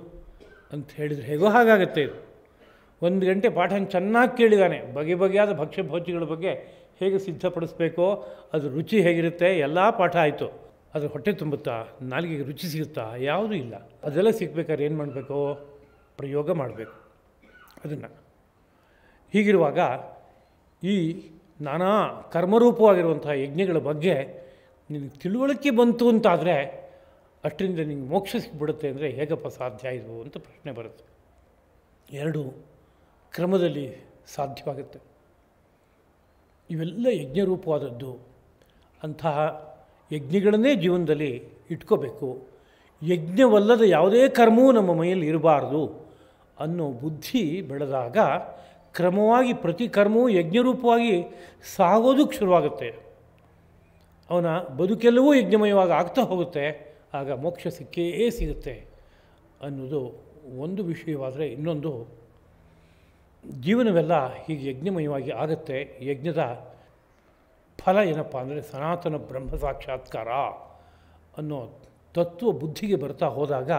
ಅಂತ ಹೇಳಿದರೆ ಹೇಗೋ ಹಾಗಾಗತ್ತೆ. ಇದು 1 ಗಂಟೆ ಪಾಠನ ಚೆನ್ನಾಗಿ ಕೇಳಿದಾನೆ, ಬಗೆಯಾದ ಭಕ್ಷ್ಯ ಭೋಜ್ಯಗಳ ಬಗ್ಗೆ ಹೇಗೆ ಸಿದ್ಧಪಡಿಸ್ಬೇಕೋ, ಅದು ರುಚಿ ಹೇಗಿರುತ್ತೆ ಎಲ್ಲ ಪಾಠ ಆಯಿತು. ಅದ್ರ ಹೊಟ್ಟೆ ತುಂಬುತ್ತಾ, ನಾಲಿಗೆಗೆ ರುಚಿ ಸಿಗುತ್ತಾ? ಯಾವುದೂ ಇಲ್ಲ. ಅದೆಲ್ಲ ಸಿಗ್ಬೇಕಾದ್ರೆ ಏನು ಮಾಡಬೇಕು? ಪ್ರಯೋಗ ಮಾಡಬೇಕು ಅದನ್ನು. ಹೀಗಿರುವಾಗ ಈ ನಾನಾ ಕರ್ಮರೂಪವಾಗಿರುವಂಥ ಯಜ್ಞಗಳ ಬಗ್ಗೆ ನಿನಗೆ ತಿಳುವಳಿಕೆ ಬಂತು ಅಂತಾದರೆ ಅಷ್ಟರಿಂದ ನಿನಗೆ ಮೋಕ್ಷ ಸಿಕ್ಬಿಡುತ್ತೆ ಅಂದರೆ ಹೇಗಪ್ಪ ಸಾಧ್ಯ ಇದು ಅಂತ ಪ್ರಶ್ನೆ ಬರುತ್ತೆ. 2 ಕ್ರಮದಲ್ಲಿ ಸಾಧ್ಯವಾಗುತ್ತೆ. ಇವೆಲ್ಲ ಯಜ್ಞರೂಪವಾದದ್ದು. ಅಂತಹ ಯಜ್ಞಗಳನ್ನೇ ಜೀವನದಲ್ಲಿ ಇಟ್ಕೋಬೇಕು. ಯಜ್ಞವಲ್ಲದ ಯಾವುದೇ ಕರ್ಮವೂ ನಮ್ಮ ಮೈಯಲ್ಲಿ ಇರಬಾರ್ದು ಅನ್ನೋ ಬುದ್ಧಿ ಬೆಳೆದಾಗ ಕ್ರಮವಾಗಿ ಪ್ರತಿ ಕರ್ಮವೂ ಯಜ್ಞರೂಪವಾಗಿ ಸಾಗೋದಕ್ಕೆ ಶುರುವಾಗುತ್ತೆ. ಅವನ ಬದುಕೆಲ್ಲವೂ ಯಜ್ಞಮಯವಾಗಿ ಆಗ್ತಾ ಹೋಗುತ್ತೆ. ಆಗ ಮೋಕ್ಷ ಸಿಕ್ಕೇ ಸಿಗುತ್ತೆ ಅನ್ನೋದು ಒಂದು ವಿಷಯವಾದರೆ, ಇನ್ನೊಂದು ಜೀವನವೆಲ್ಲ ಹೀಗೆ ಯಜ್ಞಮಯವಾಗಿ ಆಗುತ್ತೆ. ಯಜ್ಞದ ಫಲ ಏನಪ್ಪ ಅಂದರೆ ಸನಾತನ ಬ್ರಹ್ಮ ಸಾಕ್ಷಾತ್ಕಾರ ಅನ್ನೋ ತತ್ವ ಬುದ್ಧಿಗೆ ಬರ್ತಾ ಹೋದಾಗ,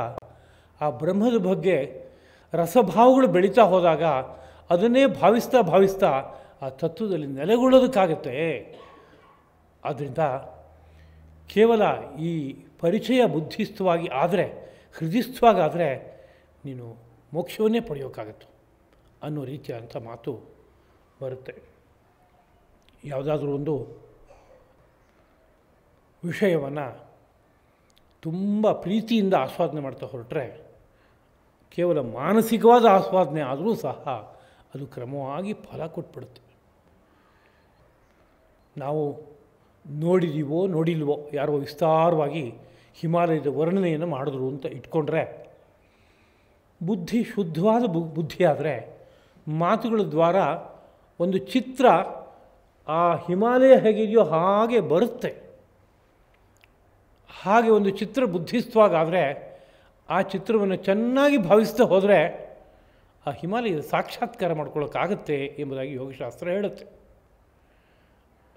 ಆ ಬ್ರಹ್ಮದ ಬಗ್ಗೆ ರಸಭಾವಗಳು ಬೆಳೀತಾ ಹೋದಾಗ ಅದನ್ನೇ ಭಾವಿಸ್ತಾ ಆ ತತ್ವದಲ್ಲಿ ನೆಲೆಗೊಳ್ಳೋದಕ್ಕಾಗತ್ತೆ. ಆದ್ದರಿಂದ ಕೇವಲ ಈ ಪರಿಚಯ ಬುದ್ಧಿಸ್ಥವಾಗಿ ಆದರೆ, ಹೃದಯಸ್ಥವಾಗಾದರೆ ನೀನು ಮೋಕ್ಷವನ್ನೇ ಪಡೆಯೋಕ್ಕಾಗತ್ತೆ ಅನ್ನೋ ರೀತಿಯಾದಂಥ ಮಾತು ಬರುತ್ತೆ. ಯಾವುದಾದ್ರೂ ಒಂದು ವಿಷಯವನ್ನು ತುಂಬ ಪ್ರೀತಿಯಿಂದ ಆಸ್ವಾದನೆ ಮಾಡ್ತಾ ಹೊರಟ್ರೆ, ಕೇವಲ ಮಾನಸಿಕವಾದ ಆಸ್ವಾದನೆ ಆದರೂ ಸಹ ಅದು ಕ್ರಮವಾಗಿ ಫಲ ಕೊಟ್ಬಿಡುತ್ತೆ. ನಾವು ನೋಡಿದೀವೋ ನೋಡಿಲ್ವೋ, ಯಾರೋ ವಿಸ್ತಾರವಾಗಿ ಹಿಮಾಲಯದ ವರ್ಣನೆಯನ್ನು ಮಾಡಿದ್ರು ಅಂತ ಇಟ್ಕೊಂಡ್ರೆ, ಬುದ್ಧಿ ಶುದ್ಧವಾದ ಬುದ್ಧಿ ಆದರೆ ಮಾತುಗಳ ದ್ವಾರ ಒಂದು ಚಿತ್ರ ಆ ಹಿಮಾಲಯ ಹೇಗಿದೆಯೋ ಹಾಗೆ ಬರುತ್ತೆ. ಹಾಗೆ ಒಂದು ಚಿತ್ರ ಬುದ್ಧಿಸ್ಥವಾಗಾದರೆ ಆ ಚಿತ್ರವನ್ನು ಚೆನ್ನಾಗಿ ಭಾವಿಸ್ತಾ ಹೋದರೆ ಆ ಹಿಮಾಲಯದ ಸಾಕ್ಷಾತ್ಕಾರ ಮಾಡ್ಕೊಳ್ಳೋಕ್ಕಾಗತ್ತೆ ಎಂಬುದಾಗಿ ಯೋಗಶಾಸ್ತ್ರ ಹೇಳುತ್ತೆ.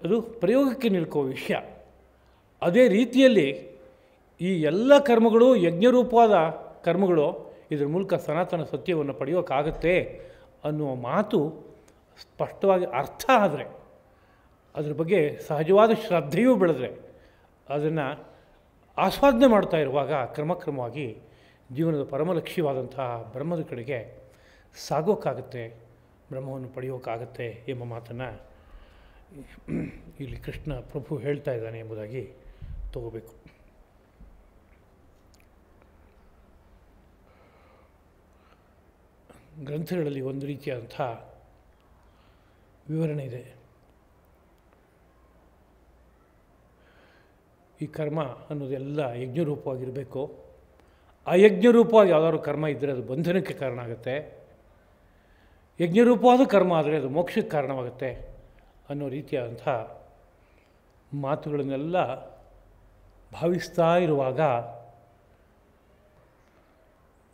ಅದು ಪ್ರಯೋಗಕ್ಕೆ ನಿಲ್ಕೋ ವಿಷಯ. ಅದೇ ರೀತಿಯಲ್ಲಿ ಈ ಎಲ್ಲ ಕರ್ಮಗಳು ಯಜ್ಞರೂಪವಾದ ಕರ್ಮಗಳು, ಇದರ ಮೂಲಕ ಸನಾತನ ಸತ್ಯವನ್ನು ಪಡೆಯೋಕ್ಕಾಗತ್ತೆ ಅನ್ನುವ ಮಾತು ಸ್ಪಷ್ಟವಾಗಿ ಅರ್ಥ ಆದರೆ, ಅದ್ರ ಬಗ್ಗೆ ಸಹಜವಾದ ಶ್ರದ್ಧೆಯೂ ಬೆಳೆದ್ರೆ, ಅದನ್ನು ಆಸ್ವಾದನೆ ಮಾಡ್ತಾ ಇರುವಾಗ ಕ್ರಮಕ್ರಮವಾಗಿ ಜೀವನದ ಪರಮಲಕ್ಷ್ಯವಾದಂತಹ ಬ್ರಹ್ಮದ ಕಡೆಗೆ ಸಾಗೋಕ್ಕಾಗತ್ತೆ, ಬ್ರಹ್ಮವನ್ನು ಪಡೆಯೋಕ್ಕಾಗತ್ತೆ ಎಂಬ ಮಾತನ್ನು ಇಲ್ಲಿ ಕೃಷ್ಣ ಪ್ರಭು ಹೇಳ್ತಾ ಇದ್ದಾನೆ ಎಂಬುದಾಗಿ ತಗೋಬೇಕು. ಗ್ರಂಥಗಳಲ್ಲಿ ಒಂದು ರೀತಿಯಾದಂಥ ವಿವರಣೆ ಇದೆ. ಈ ಕರ್ಮ ಅನ್ನೋದೆಲ್ಲ ಯಜ್ಞರೂಪವಾಗಿರಬೇಕು. ಅಯಜ್ಞರೂಪವಾಗಿ ಯಾವುದಾದ್ರು ಕರ್ಮ ಇದ್ದರೆ ಅದು ಬಂಧನಕ್ಕೆ ಕಾರಣ ಆಗುತ್ತೆ. ಯಜ್ಞರೂಪವಾದ ಕರ್ಮ ಆದರೆ ಅದು ಮೋಕ್ಷಕ್ಕೆ ಕಾರಣವಾಗುತ್ತೆ ಅನ್ನೋ ರೀತಿಯಾದಂಥ ಮಾತುಗಳನ್ನೆಲ್ಲ ಭಾವಿಸ್ತಾ ಇರುವಾಗ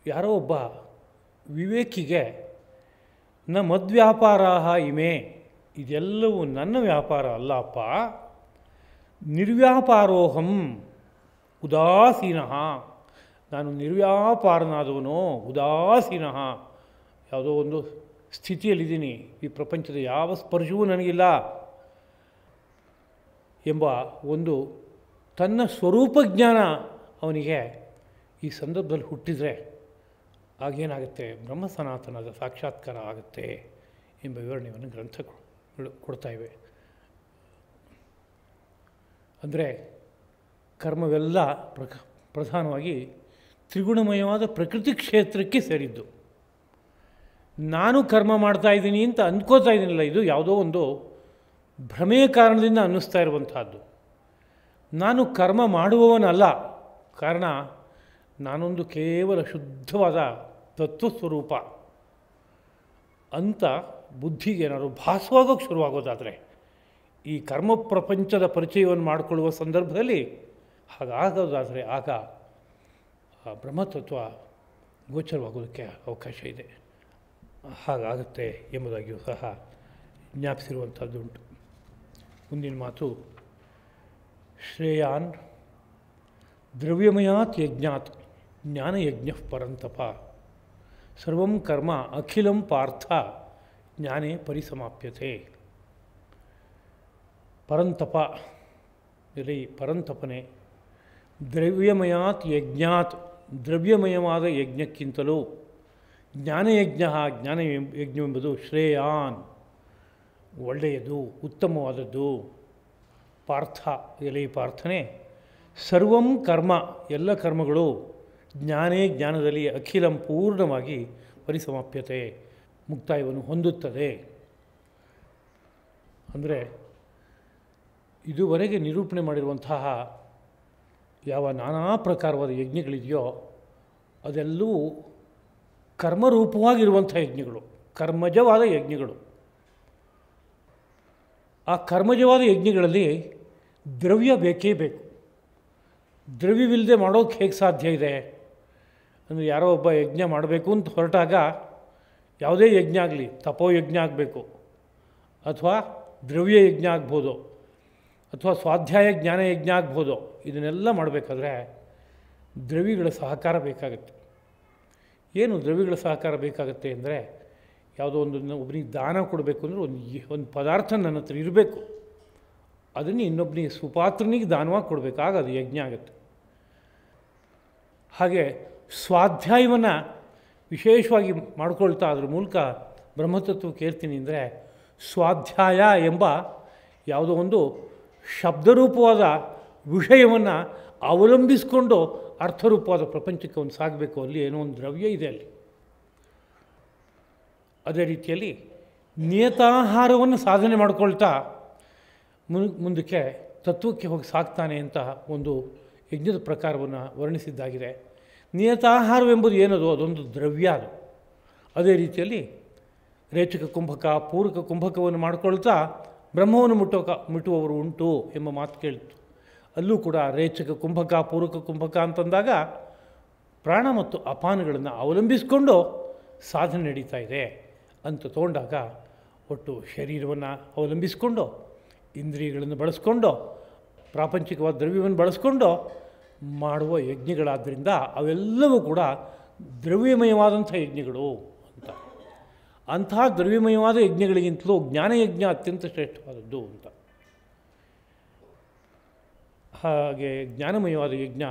ಯಾರೋ ಒಬ್ಬ ವಿವೇಕಿಗೆ ನ ಮದ್ವ್ಯಾಪಾರ ಇಮೆ, ಇದೆಲ್ಲವೂ ನನ್ನ ವ್ಯಾಪಾರ ಅಲ್ಲಪ್ಪ, ನಿರ್ವ್ಯಾಪಾರೋಹಂ ಉದಾಸೀನಃ, ನಾನು ನಿರ್ವ್ಯಾಪಾರನಾದವನು, ಉದಾಸೀನಃ, ಯಾವುದೋ ಒಂದು ಸ್ಥಿತಿಯಲ್ಲಿದ್ದೀನಿ, ಈ ಪ್ರಪಂಚದ ಯಾವ ಸ್ಪರ್ಶವೂ ನನಗಿಲ್ಲ ಎಂಬ ಒಂದು ತನ್ನ ಸ್ವರೂಪ ಜ್ಞಾನ ಅವನಿಗೆ ಈ ಸಂದರ್ಭದಲ್ಲಿ ಹುಟ್ಟಿದರೆ ಆಗೇನಾಗುತ್ತೆ, ಬ್ರಹ್ಮ ಸನಾತನದ ಸಾಕ್ಷಾತ್ಕಾರ ಆಗುತ್ತೆ ಎಂಬ ವಿವರಣೆಯನ್ನು ಗ್ರಂಥಗಳು ಕೊಡ್ತಾ ಇವೆ. ಅಂದರೆ ಕರ್ಮವೆಲ್ಲ ಪ್ರಧಾನವಾಗಿ ತ್ರಿಗುಣಮಯವಾದ ಪ್ರಕೃತಿ ಕ್ಷೇತ್ರಕ್ಕೆ ಸೇರಿದ್ದು. ನಾನು ಕರ್ಮ ಮಾಡ್ತಾಯಿದ್ದೀನಿ ಅಂತ ಅಂದ್ಕೋತಾ ಇದ್ದೀನಿಲ್ಲ, ಇದು ಯಾವುದೋ ಒಂದು ಭ್ರಮೆಯ ಕಾರಣದಿಂದ ಅನ್ನಿಸ್ತಾ ಇರುವಂತಹದ್ದು. ನಾನು ಕರ್ಮ ಮಾಡುವವನಲ್ಲ, ಕಾರಣ ನಾನೊಂದು ಕೇವಲ ಶುದ್ಧವಾದ ತತ್ವಸ್ವರೂಪ ಅಂತ ಬುದ್ಧಿಗೆ ಏನಾದ್ರು ಭಾಸವಾಗೋಕ್ಕೆ ಶುರುವಾಗೋದಾದರೆ ಈ ಕರ್ಮ ಪ್ರಪಂಚದ ಪರಿಚಯವನ್ನು ಮಾಡಿಕೊಳ್ಳುವ ಸಂದರ್ಭದಲ್ಲಿ ಹಾಗಾಗೋದಾದರೆ ಆಗ ಆ ಬ್ರಹ್ಮತತ್ವ ಗೋಚರವಾಗೋದಕ್ಕೆ ಅವಕಾಶ ಇದೆ. ಹಾಗಾಗುತ್ತೆ ಎಂಬುದಾಗಿಯೂ ಸಹ ಜ್ಞಾಪಿಸಿರುವಂಥದ್ದುಂಟು. ಮುಂದಿನ ಮಾತು, ಶ್ರೇಯಾನ್ ದ್ರವ್ಯಮಯಾತ್ ಯಜ್ಞಾತ್ ಜ್ಞಾನಯಜ್ಞ ಪರಂತಪ ಸರ್ವಂ ಕರ್ಮ ಅಖಿಲಂ ಪಾರ್ಥ ಜ್ಞಾನೇ ಪರಿಸಮಾಪ್ಯತೆ. ಪರಂತಪ ಇಲ್ಲಿ ಪರಂತಪನೆ, ದ್ರವ್ಯಮಯಾತ್ ಯಜ್ಞಾತ್ ದ್ರವ್ಯಮಯವಾದ ಯಜ್ಞಕ್ಕಿಂತಲೂ ಜ್ಞಾನಯಜ್ಞ ಜ್ಞಾನಯಜ್ಞವೆಂಬುದು ಶ್ರೇಯಾನ್ ಒಳ್ಳೆಯದು, ಉತ್ತಮವಾದದ್ದು. ಪಾರ್ಥ ಎಲೆ ಪಾರ್ಥನೆ, ಸರ್ವಂ ಕರ್ಮ ಎಲ್ಲ ಕರ್ಮಗಳು ಜ್ಞಾನೇ ಜ್ಞಾನದಲ್ಲಿ ಅಖಿಲಂ ಪೂರ್ಣವಾಗಿ ಪರಿಸಮಾಪ್ಯತೆ ಮುಕ್ತಾಯವನ್ನು ಹೊಂದುತ್ತದೆ. ಅಂದರೆ ಇದುವರೆಗೆ ನಿರೂಪಣೆ ಮಾಡಿರುವಂತಹ ಯಾವ ನಾನಾ ಪ್ರಕಾರವಾದ ಯಜ್ಞಗಳಿದೆಯೋ ಅದೆಲ್ಲವೂ ಕರ್ಮರೂಪವಾಗಿರುವಂಥ ಯಜ್ಞಗಳು, ಕರ್ಮಜವಾದ ಯಜ್ಞಗಳು. ಆ ಕರ್ಮಜವಾದ ಯಜ್ಞಗಳಲ್ಲಿ ದ್ರವ್ಯ ಬೇಕೇ ಬೇಕು. ದ್ರವ್ಯವಿಲ್ಲದೆ ಮಾಡೋಕ್ಕೆ ಹೇಗೆ ಸಾಧ್ಯ ಇದೆ ಅಂದರೆ, ಯಾರೋ ಒಬ್ಬ ಯಜ್ಞ ಮಾಡಬೇಕು ಅಂತ ಹೊರಟಾಗ ಯಾವುದೇ ಯಜ್ಞ ಆಗಲಿ, ತಪೋಯಜ್ಞ ಆಗಬೇಕು, ಅಥವಾ ದ್ರವ್ಯ ಯಜ್ಞ ಆಗ್ಬೋದು, ಅಥವಾ ಸ್ವಾಧ್ಯಾಯ ಜ್ಞಾನಯಜ್ಞ ಆಗ್ಬೋದು. ಇದನ್ನೆಲ್ಲ ಮಾಡಬೇಕಾದ್ರೆ ದ್ರವ್ಯಗಳ ಸಹಕಾರ ಬೇಕಾಗುತ್ತೆ. ಏನು ದ್ರವ್ಯಗಳ ಸಹಕಾರ ಬೇಕಾಗುತ್ತೆ ಅಂದರೆ, ಯಾವುದೋ ಒಂದು ಒಬ್ಬನಿಗೆ ದಾನ ಕೊಡಬೇಕು ಅಂದರೆ ಒಂದು ಪದಾರ್ಥ ನನ್ನ ಹತ್ರ ಇರಬೇಕು, ಅದನ್ನು ಇನ್ನೊಬ್ಬನಿಗೆ ಸುಪಾತ್ರನಿಗೆ ದಾನವಾಗಿ ಕೊಡಬೇಕು, ಆಗ ಅದು ಯಜ್ಞ ಆಗುತ್ತೆ. ಹಾಗೆ ಸ್ವಾಧ್ಯಾಯವನ್ನು ವಿಶೇಷವಾಗಿ ಮಾಡ್ಕೊಳ್ತಾ ಅದ್ರ ಮೂಲಕ ಬ್ರಹ್ಮತತ್ವಕ್ಕೆ ಏರ್ತೀನಿ ಅಂದರೆ, ಸ್ವಾಧ್ಯಾಯ ಎಂಬ ಯಾವುದೋ ಒಂದು ಶಬ್ದರೂಪವಾದ ವಿಷಯವನ್ನು ಅವಲಂಬಿಸಿಕೊಂಡು ಅರ್ಥರೂಪವಾದ ಪ್ರಪಂಚಕ್ಕೆ ಒಂದು ಸಾಗಬೇಕು. ಅಲ್ಲಿ ಏನೋ ಒಂದು ದ್ರವ್ಯ ಇದೆ ಅಲ್ಲಿ. ಅದೇ ರೀತಿಯಲ್ಲಿ ನಿಯತಾಹಾರವನ್ನು ಸಾಧನೆ ಮಾಡಿಕೊಳ್ತಾ ಮುಂದಕ್ಕೆ ತತ್ವಕ್ಕೆ ಹೋಗಿ ಸಾಕ್ತಾನೆ ಅಂತ ಒಂದು ಯಜ್ಞದ ಪ್ರಕಾರವನ್ನು ವರ್ಣಿಸಿದ್ದಾಗಿದೆ. ನಿಯತಾಹಾರವೆಂಬುದು ಏನದು, ಅದೊಂದು ದ್ರವ್ಯ ಅದು. ಅದೇ ರೀತಿಯಲ್ಲಿ ರೇಚಕ ಕುಂಭಕ ಪೂರಕ ಕುಂಭಕವನ್ನು ಮಾಡಿಕೊಳ್ತಾ ಬ್ರಹ್ಮವನ್ನು ಮುಟ್ಟುವವರು ಉಂಟು ಎಂಬ ಮಾತು ಕೇಳಿತು. ಅಲ್ಲೂ ಕೂಡ ರೇಚಕ ಕುಂಭಕ ಪೂರಕ ಕುಂಭಕ ಅಂತಂದಾಗ ಪ್ರಾಣ ಮತ್ತು ಅಪಾನಗಳನ್ನು ಅವಲಂಬಿಸಿಕೊಂಡು ಸಾಧನೆ ನಡೀತಾ ಇದೆ ಅಂತ ತಗೊಂಡಾಗ, ಒಟ್ಟು ಶರೀರವನ್ನು ಅವಲಂಬಿಸಿಕೊಂಡು, ಇಂದ್ರಿಯಗಳನ್ನು ಬಳಸ್ಕೊಂಡು, ಪ್ರಾಪಂಚಿಕವಾದ ದ್ರವ್ಯವನ್ನು ಬಳಸ್ಕೊಂಡು ಮಾಡುವ ಯಜ್ಞಗಳಾದ್ದರಿಂದ ಅವೆಲ್ಲವೂ ಕೂಡ ದ್ರವ್ಯಮಯವಾದಂಥ ಯಜ್ಞಗಳು ಅಂತ. ಅಂತಹ ದ್ರವ್ಯಮಯವಾದ ಯಜ್ಞಗಳಿಗಿಂತಲೂ ಜ್ಞಾನಯಜ್ಞ ಅತ್ಯಂತ ಶ್ರೇಷ್ಠವಾದದ್ದು ಅಂತ. ಹಾಗೆ ಜ್ಞಾನಮಯವಾದ ಯಜ್ಞ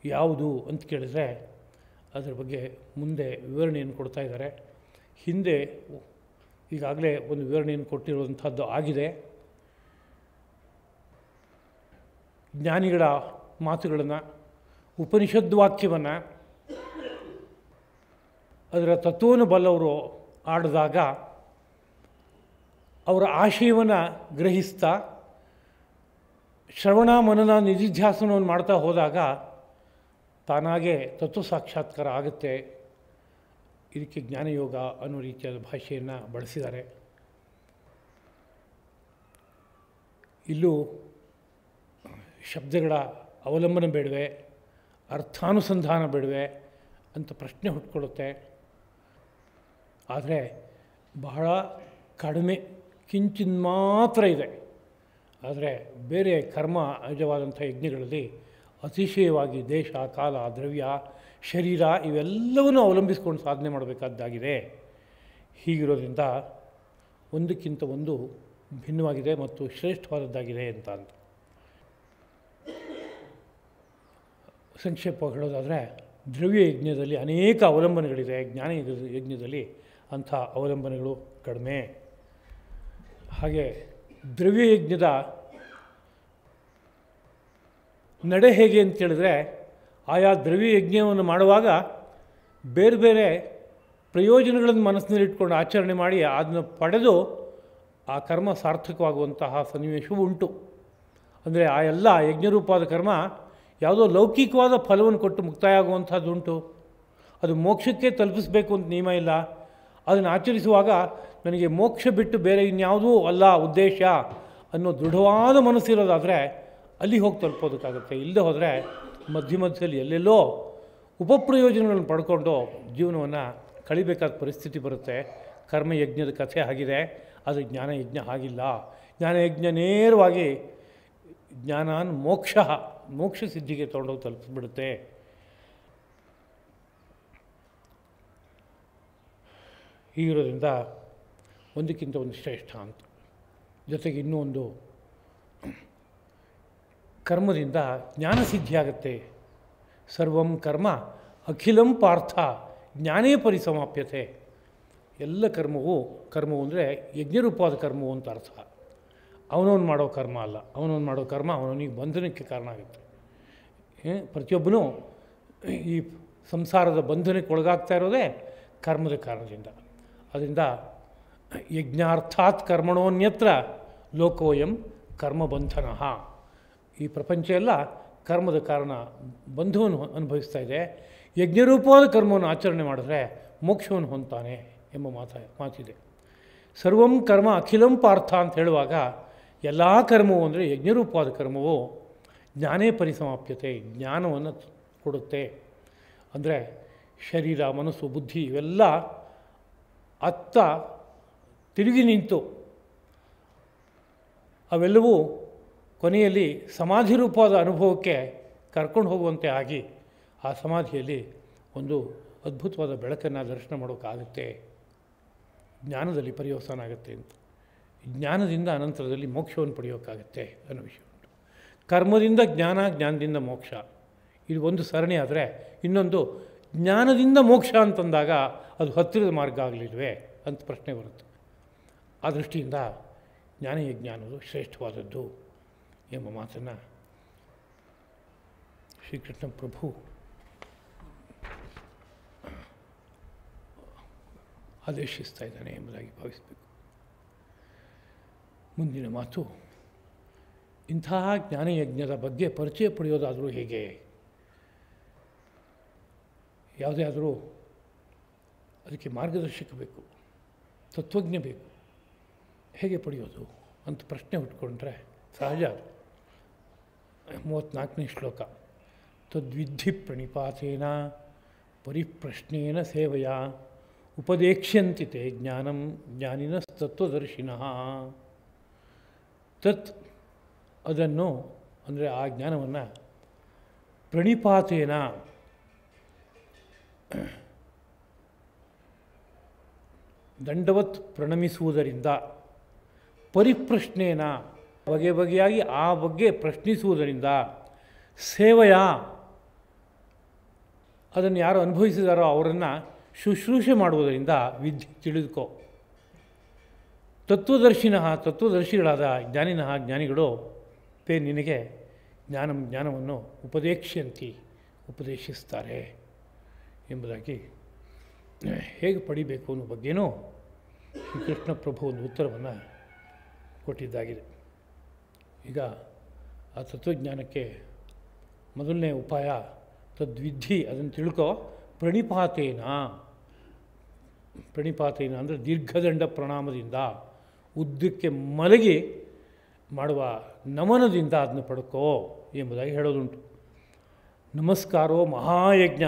ಯಾವುದು ಅಂತ ಕೇಳಿದರೆ ಅದರ ಬಗ್ಗೆ ಮುಂದೆ ವಿವರಣೆಯನ್ನು ಕೊಡ್ತಾ ಇದ್ದಾರೆ. ಹಿಂದೆ ಈಗಾಗಲೇ ಒಂದು ವಿವರಣೆಯನ್ನು ಕೊಟ್ಟಿರುವಂಥದ್ದು ಆಗಿದೆ. ಜ್ಞಾನಿಗಳ ಮಾತುಗಳನ್ನು, ಉಪನಿಷದ್ ವಾಕ್ಯವನ್ನು, ಅದರ ತತ್ವವನ್ನು ಬಲ್ಲವರು ಆಡಿದಾಗ ಅವರ ಆಶಯವನ್ನು ಗ್ರಹಿಸ್ತಾ ಶ್ರವಣ ಮನನ ನಿಧಿಧ್ಯಾಸನವನ್ನು ಮಾಡ್ತಾ ಹೋದಾಗ ತಾನಾಗೇ ತತ್ವ ಸಾಕ್ಷಾತ್ಕಾರ ಆಗುತ್ತೆ. ಇದಕ್ಕೆ ಜ್ಞಾನಯೋಗ ಅನ್ನೋ ರೀತಿಯಾದ ಭಾಷೆಯನ್ನು ಬಳಸಿದ್ದಾರೆ. ಇಲ್ಲೂ ಶಬ್ದಗಳ ಅವಲಂಬನೆ ಬೇಡವೆ, ಅರ್ಥಾನುಸಂಧಾನ ಬೇಡವೆ ಅಂತ ಪ್ರಶ್ನೆ ಹುಟ್ಕೊಳ್ಳುತ್ತೆ. ಆದರೆ ಬಹಳ ಕಡಿಮೆ, ಕಿಂಚಿನ್ ಮಾತ್ರ ಇದೆ. ಆದರೆ ಬೇರೆ ಕರ್ಮ ಅಜವಾದಂಥ ಯಜ್ಞಗಳಲ್ಲಿ ಅತಿಶಯವಾಗಿ ದೇಶ, ಕಾಲ, ದ್ರವ್ಯ, ಶರೀರ ಇವೆಲ್ಲವನ್ನೂ ಅವಲಂಬಿಸ್ಕೊಂಡು ಸಾಧನೆ ಮಾಡಬೇಕಾದ್ದಾಗಿದೆ. ಹೀಗಿರೋದ್ರಿಂದ ಒಂದಕ್ಕಿಂತ ಒಂದು ಭಿನ್ನವಾಗಿದೆ ಮತ್ತು ಶ್ರೇಷ್ಠವಾದದ್ದಾಗಿದೆ ಅಂತ. ಸಂಕ್ಷೇಪವಾಗಿ ಹೇಳೋದಾದರೆ, ದ್ರವ್ಯ ಯಜ್ಞದಲ್ಲಿ ಅನೇಕ ಅವಲಂಬನೆಗಳಿದೆ, ಜ್ಞಾನ ಯಜ್ಞದಲ್ಲಿ ಅಂಥ ಅವಲಂಬನೆಗಳು ಕಡಿಮೆ. ಹಾಗೆ ದ್ರವ್ಯ ಯಜ್ಞದ ನಡೆ ಹೇಗೆ ಅಂತೇಳಿದ್ರೆ, ಆಯಾ ದ್ರವ್ಯ ಯಜ್ಞವನ್ನು ಮಾಡುವಾಗ ಬೇರೆ ಬೇರೆ ಪ್ರಯೋಜನಗಳನ್ನು ಮನಸ್ಸಿನಲ್ಲಿಟ್ಕೊಂಡು ಆಚರಣೆ ಮಾಡಿ ಅದನ್ನು ಪಡೆದು ಆ ಕರ್ಮ ಸಾರ್ಥಕವಾಗುವಂತಹ ಸನ್ನಿವೇಶವೂ ಉಂಟು. ಅಂದರೆ ಆ ಎಲ್ಲ ಯಜ್ಞರೂಪವಾದ ಕರ್ಮ ಯಾವುದೋ ಲೌಕಿಕವಾದ ಫಲವನ್ನು ಕೊಟ್ಟು ಮುಕ್ತಾಯ ಆಗುವಂಥದ್ದುಂಟು. ಅದು ಮೋಕ್ಷಕ್ಕೆ ತಲುಪಿಸಬೇಕು ಅಂತ ನಿಯಮ ಇಲ್ಲ. ಅದನ್ನು ಆಚರಿಸುವಾಗ ನನಗೆ ಮೋಕ್ಷ ಬಿಟ್ಟು ಬೇರೆ ಇನ್ಯಾವುದೂ ಅಲ್ಲ ಉದ್ದೇಶ ಅನ್ನೋ ದೃಢವಾದ ಮನಸ್ಸಿರೋದಾದರೆ ಅಲ್ಲಿ ಹೋಗಿ ತಲುಪೋದಕ್ಕಾಗುತ್ತೆ. ಇಲ್ಲದೆ ಹೋದರೆ ಮಧ್ಯದಲ್ಲಿ ಎಲ್ಲೆಲ್ಲೋ ಉಪಪ್ರಯೋಜನಗಳನ್ನು ಪಡ್ಕೊಂಡು ಜೀವನವನ್ನು ಕಳಿಬೇಕಾದ ಪರಿಸ್ಥಿತಿ ಬರುತ್ತೆ. ಕರ್ಮಯಜ್ಞದ ಕಥೆ ಆಗಿದೆ, ಅದು ಜ್ಞಾನಯಜ್ಞ ಆಗಿಲ್ಲ. ಜ್ಞಾನಯಜ್ಞ ನೇರವಾಗಿ ಜ್ಞಾನಾನ್ ಮೋಕ್ಷ ಸಿದ್ಧಿಗೆ ತೊಗೊಂಡೋಗಿ ತಲುಪಿಸ್ಬಿಡುತ್ತೆ. ಹೀಗಿರೋದ್ರಿಂದ ಒಂದಕ್ಕಿಂತ ಒಂದು ಶ್ರೇಷ್ಠ ಅಂತ. ಜೊತೆಗೆ ಇನ್ನೂ ಒಂದು, ಕರ್ಮದಿಂದ ಜ್ಞಾನಸಿದ್ಧಿಯಾಗತ್ತೆ. ಸರ್ವಂ ಕರ್ಮ ಅಖಿಲಂ ಪಾರ್ಥ ಜ್ಞಾನೇ ಪರಿಸಮಾಪ್ಯತೆ. ಎಲ್ಲ ಕರ್ಮವು ಅಂದರೆ ಯಜ್ಞರೂಪವಾದ ಕರ್ಮವು ಅಂತ ಅರ್ಥ. ಅವನವನು ಮಾಡೋ ಕರ್ಮ ಅಲ್ಲ. ಅವನವನು ಮಾಡೋ ಕರ್ಮ ಅವನಿಗೆ ಬಂಧನಕ್ಕೆ ಕಾರಣ ಆಗುತ್ತೆ. ಪ್ರತಿಯೊಬ್ಬನೂ ಈ ಸಂಸಾರದ ಬಂಧನಕ್ಕೆ ಒಳಗಾಗ್ತಾ ಇರೋದೇ ಕರ್ಮದ ಕಾರಣದಿಂದ. ಅದರಿಂದ ಯಜ್ಞಾರ್ಥಾತ್ ಕರ್ಮಣೋನ್ಯತ್ರ ಲೋಕೋಯಂ ಕರ್ಮಬಂಧನ. ಈ ಪ್ರಪಂಚ ಎಲ್ಲ ಕರ್ಮದ ಕಾರಣ ಬಂಧುವನ್ನು ಅನುಭವಿಸ್ತಾ ಇದೆ. ಯಜ್ಞರೂಪವಾದ ಕರ್ಮವನ್ನು ಆಚರಣೆ ಮಾಡಿದ್ರೆ ಮೋಕ್ಷವನ್ನು ಹೊಂದ್ತಾನೆ ಎಂಬ ಮಾತಿದೆ. ಸರ್ವಂ ಕರ್ಮ ಅಖಿಲಂ ಪಾರ್ಥ ಅಂತ ಹೇಳುವಾಗ ಎಲ್ಲ ಕರ್ಮವು ಅಂದರೆ ಯಜ್ಞರೂಪವಾದ ಕರ್ಮವು ಜ್ಞಾನೇ ಪರಿಸಮಾಪ್ಯತೆ, ಜ್ಞಾನವನ್ನು ಕೊಡುತ್ತೆ. ಅಂದರೆ ಶರೀರ, ಮನಸ್ಸು, ಬುದ್ಧಿ ಇವೆಲ್ಲ ಅತ್ತ ತಿರುಗಿ ನಿಂತು ಅವೆಲ್ಲವೂ ಕೊನೆಯಲ್ಲಿ ಸಮಾಧಿ ರೂಪವಾದ ಅನುಭವಕ್ಕೆ ಕರ್ಕೊಂಡು ಹೋಗುವಂತೆ ಆಗಿ ಆ ಸಮಾಧಿಯಲ್ಲಿ ಒಂದು ಅದ್ಭುತವಾದ ಬೆಳಕನ್ನು ದರ್ಶನ ಮಾಡೋಕ್ಕಾಗುತ್ತೆ. ಜ್ಞಾನದಲ್ಲಿ ಪರ್ಯವಸಾನ ಆಗುತ್ತೆ ಅಂತ. ಜ್ಞಾನದಿಂದ ಅನಂತರದಲ್ಲಿ ಮೋಕ್ಷವನ್ನು ಪಡೆಯೋಕ್ಕಾಗತ್ತೆ ಅನ್ನೋ ವಿಷಯ ಉಂಟು. ಕರ್ಮದಿಂದ ಜ್ಞಾನ, ಜ್ಞಾನದಿಂದ ಮೋಕ್ಷ, ಇದು ಒಂದು ಸರಣಿ. ಆದರೆ ಇನ್ನೊಂದು ಜ್ಞಾನದಿಂದ ಮೋಕ್ಷ ಅಂತಂದಾಗ ಅದು ಹತ್ತಿರದ ಮಾರ್ಗ ಆಗಲಿಲ್ವೇ ಅಂತ ಪ್ರಶ್ನೆ ಬರುತ್ತೆ. ಆ ದೃಷ್ಟಿಯಿಂದ ಜ್ಞಾನಯಜ್ಞ ಅನ್ನೋದು ಶ್ರೇಷ್ಠವಾದದ್ದು ಎಂಬ ಮಾತನ್ನು ಶ್ರೀಕೃಷ್ಣ ಪ್ರಭು ಆದೇಶಿಸ್ತಾ ಇದ್ದಾನೆ ಎಂಬುದಾಗಿ ಭಾವಿಸಬೇಕು. ಮುಂದಿನ ಮಾತು, ಇಂತಹ ಜ್ಞಾನಯಜ್ಞದ ಬಗ್ಗೆ ಪರಿಚಯ ಪಡೆಯೋದಾದರೂ ಹೇಗೆ? ಯಾವುದೇ ಆದರೂ ಅದಕ್ಕೆ ಮಾರ್ಗದರ್ಶಕ ಬೇಕು, ತತ್ವಜ್ಞ ಬೇಕು. ಹೇಗೆ ಪಡೆಯೋದು ಅಂತ ಪ್ರಶ್ನೆ ಹುಟ್ಕೊಂಡ್ರೆ ಸಹಜ. 34ನೇ ಶ್ಲೋಕ, ತದ್ವಿಧಿ ಪ್ರಣಿಪಾತೇನ ಪರಿಪ್ರಶ್ನೇನ ಸೇವೆಯ ಉಪದೇಕ್ಷ್ಯಂತಿ ತೇ ಜ್ಞಾನಂ ಜ್ಞಾನಿನ ತತ್ವದರ್ಶಿನಃ. ತತ್ ಅದನ್ನು ಅಂದರೆ ಆ ಜ್ಞಾನವನ್ನು ಪ್ರಣಿಪಾತೇನ ದಂಡವತ್ ಪ್ರಣಮಿಸುವುದರಿಂದ, ಪರಿಪ್ರಶ್ನೇನ ಬಗೆ ಬಗೆಯಾಗಿ ಆ ಬಗ್ಗೆ ಪ್ರಶ್ನಿಸುವುದರಿಂದ, ಸೇವೆಯ ಅದನ್ನು ಯಾರು ಅನುಭವಿಸಿದಾರೋ ಅವರನ್ನು ಶುಶ್ರೂಷೆ ಮಾಡುವುದರಿಂದ ವಿದ್ಯೆ ತಿಳಿದುಕೋ. ತತ್ವದರ್ಶಿಗಳಾದ ಜ್ಞಾನಿಗಳು ನಿನಗೆ ಜ್ಞಾನವನ್ನು ಉಪದೇಶಿಸ್ತಾರೆ ಎಂಬುದಾಗಿ ಹೇಗೆ ಪಡಿಬೇಕು ಅನ್ನೋ ಬಗ್ಗೆಯೂ ಶ್ರೀಕೃಷ್ಣ ಪ್ರಭು ಒಂದು ಉತ್ತರವನ್ನು ಕೊಟ್ಟಿದ್ದಾಗಿದೆ. ಈಗ ಆ ತತ್ವಜ್ಞಾನಕ್ಕೆ ಮೊದಲನೇ ಉಪಾಯ ತದ್ವಿಧಿ, ಅದನ್ನು ತಿಳ್ಕೊ. ಪ್ರಣಿಪಾತೇನ ಅಂದರೆ ದೀರ್ಘದಂಡ ಪ್ರಣಾಮದಿಂದ, ಉದ್ದಕ್ಕೆ ಮಲಗಿ ಮಾಡುವ ನಮನದಿಂದ ಅದನ್ನು ಪಡ್ಕೋ ಎಂಬುದಾಗಿ ಹೇಳೋದುಂಟು. ನಮಸ್ಕಾರೋ ಮಹಾಯಜ್ಞ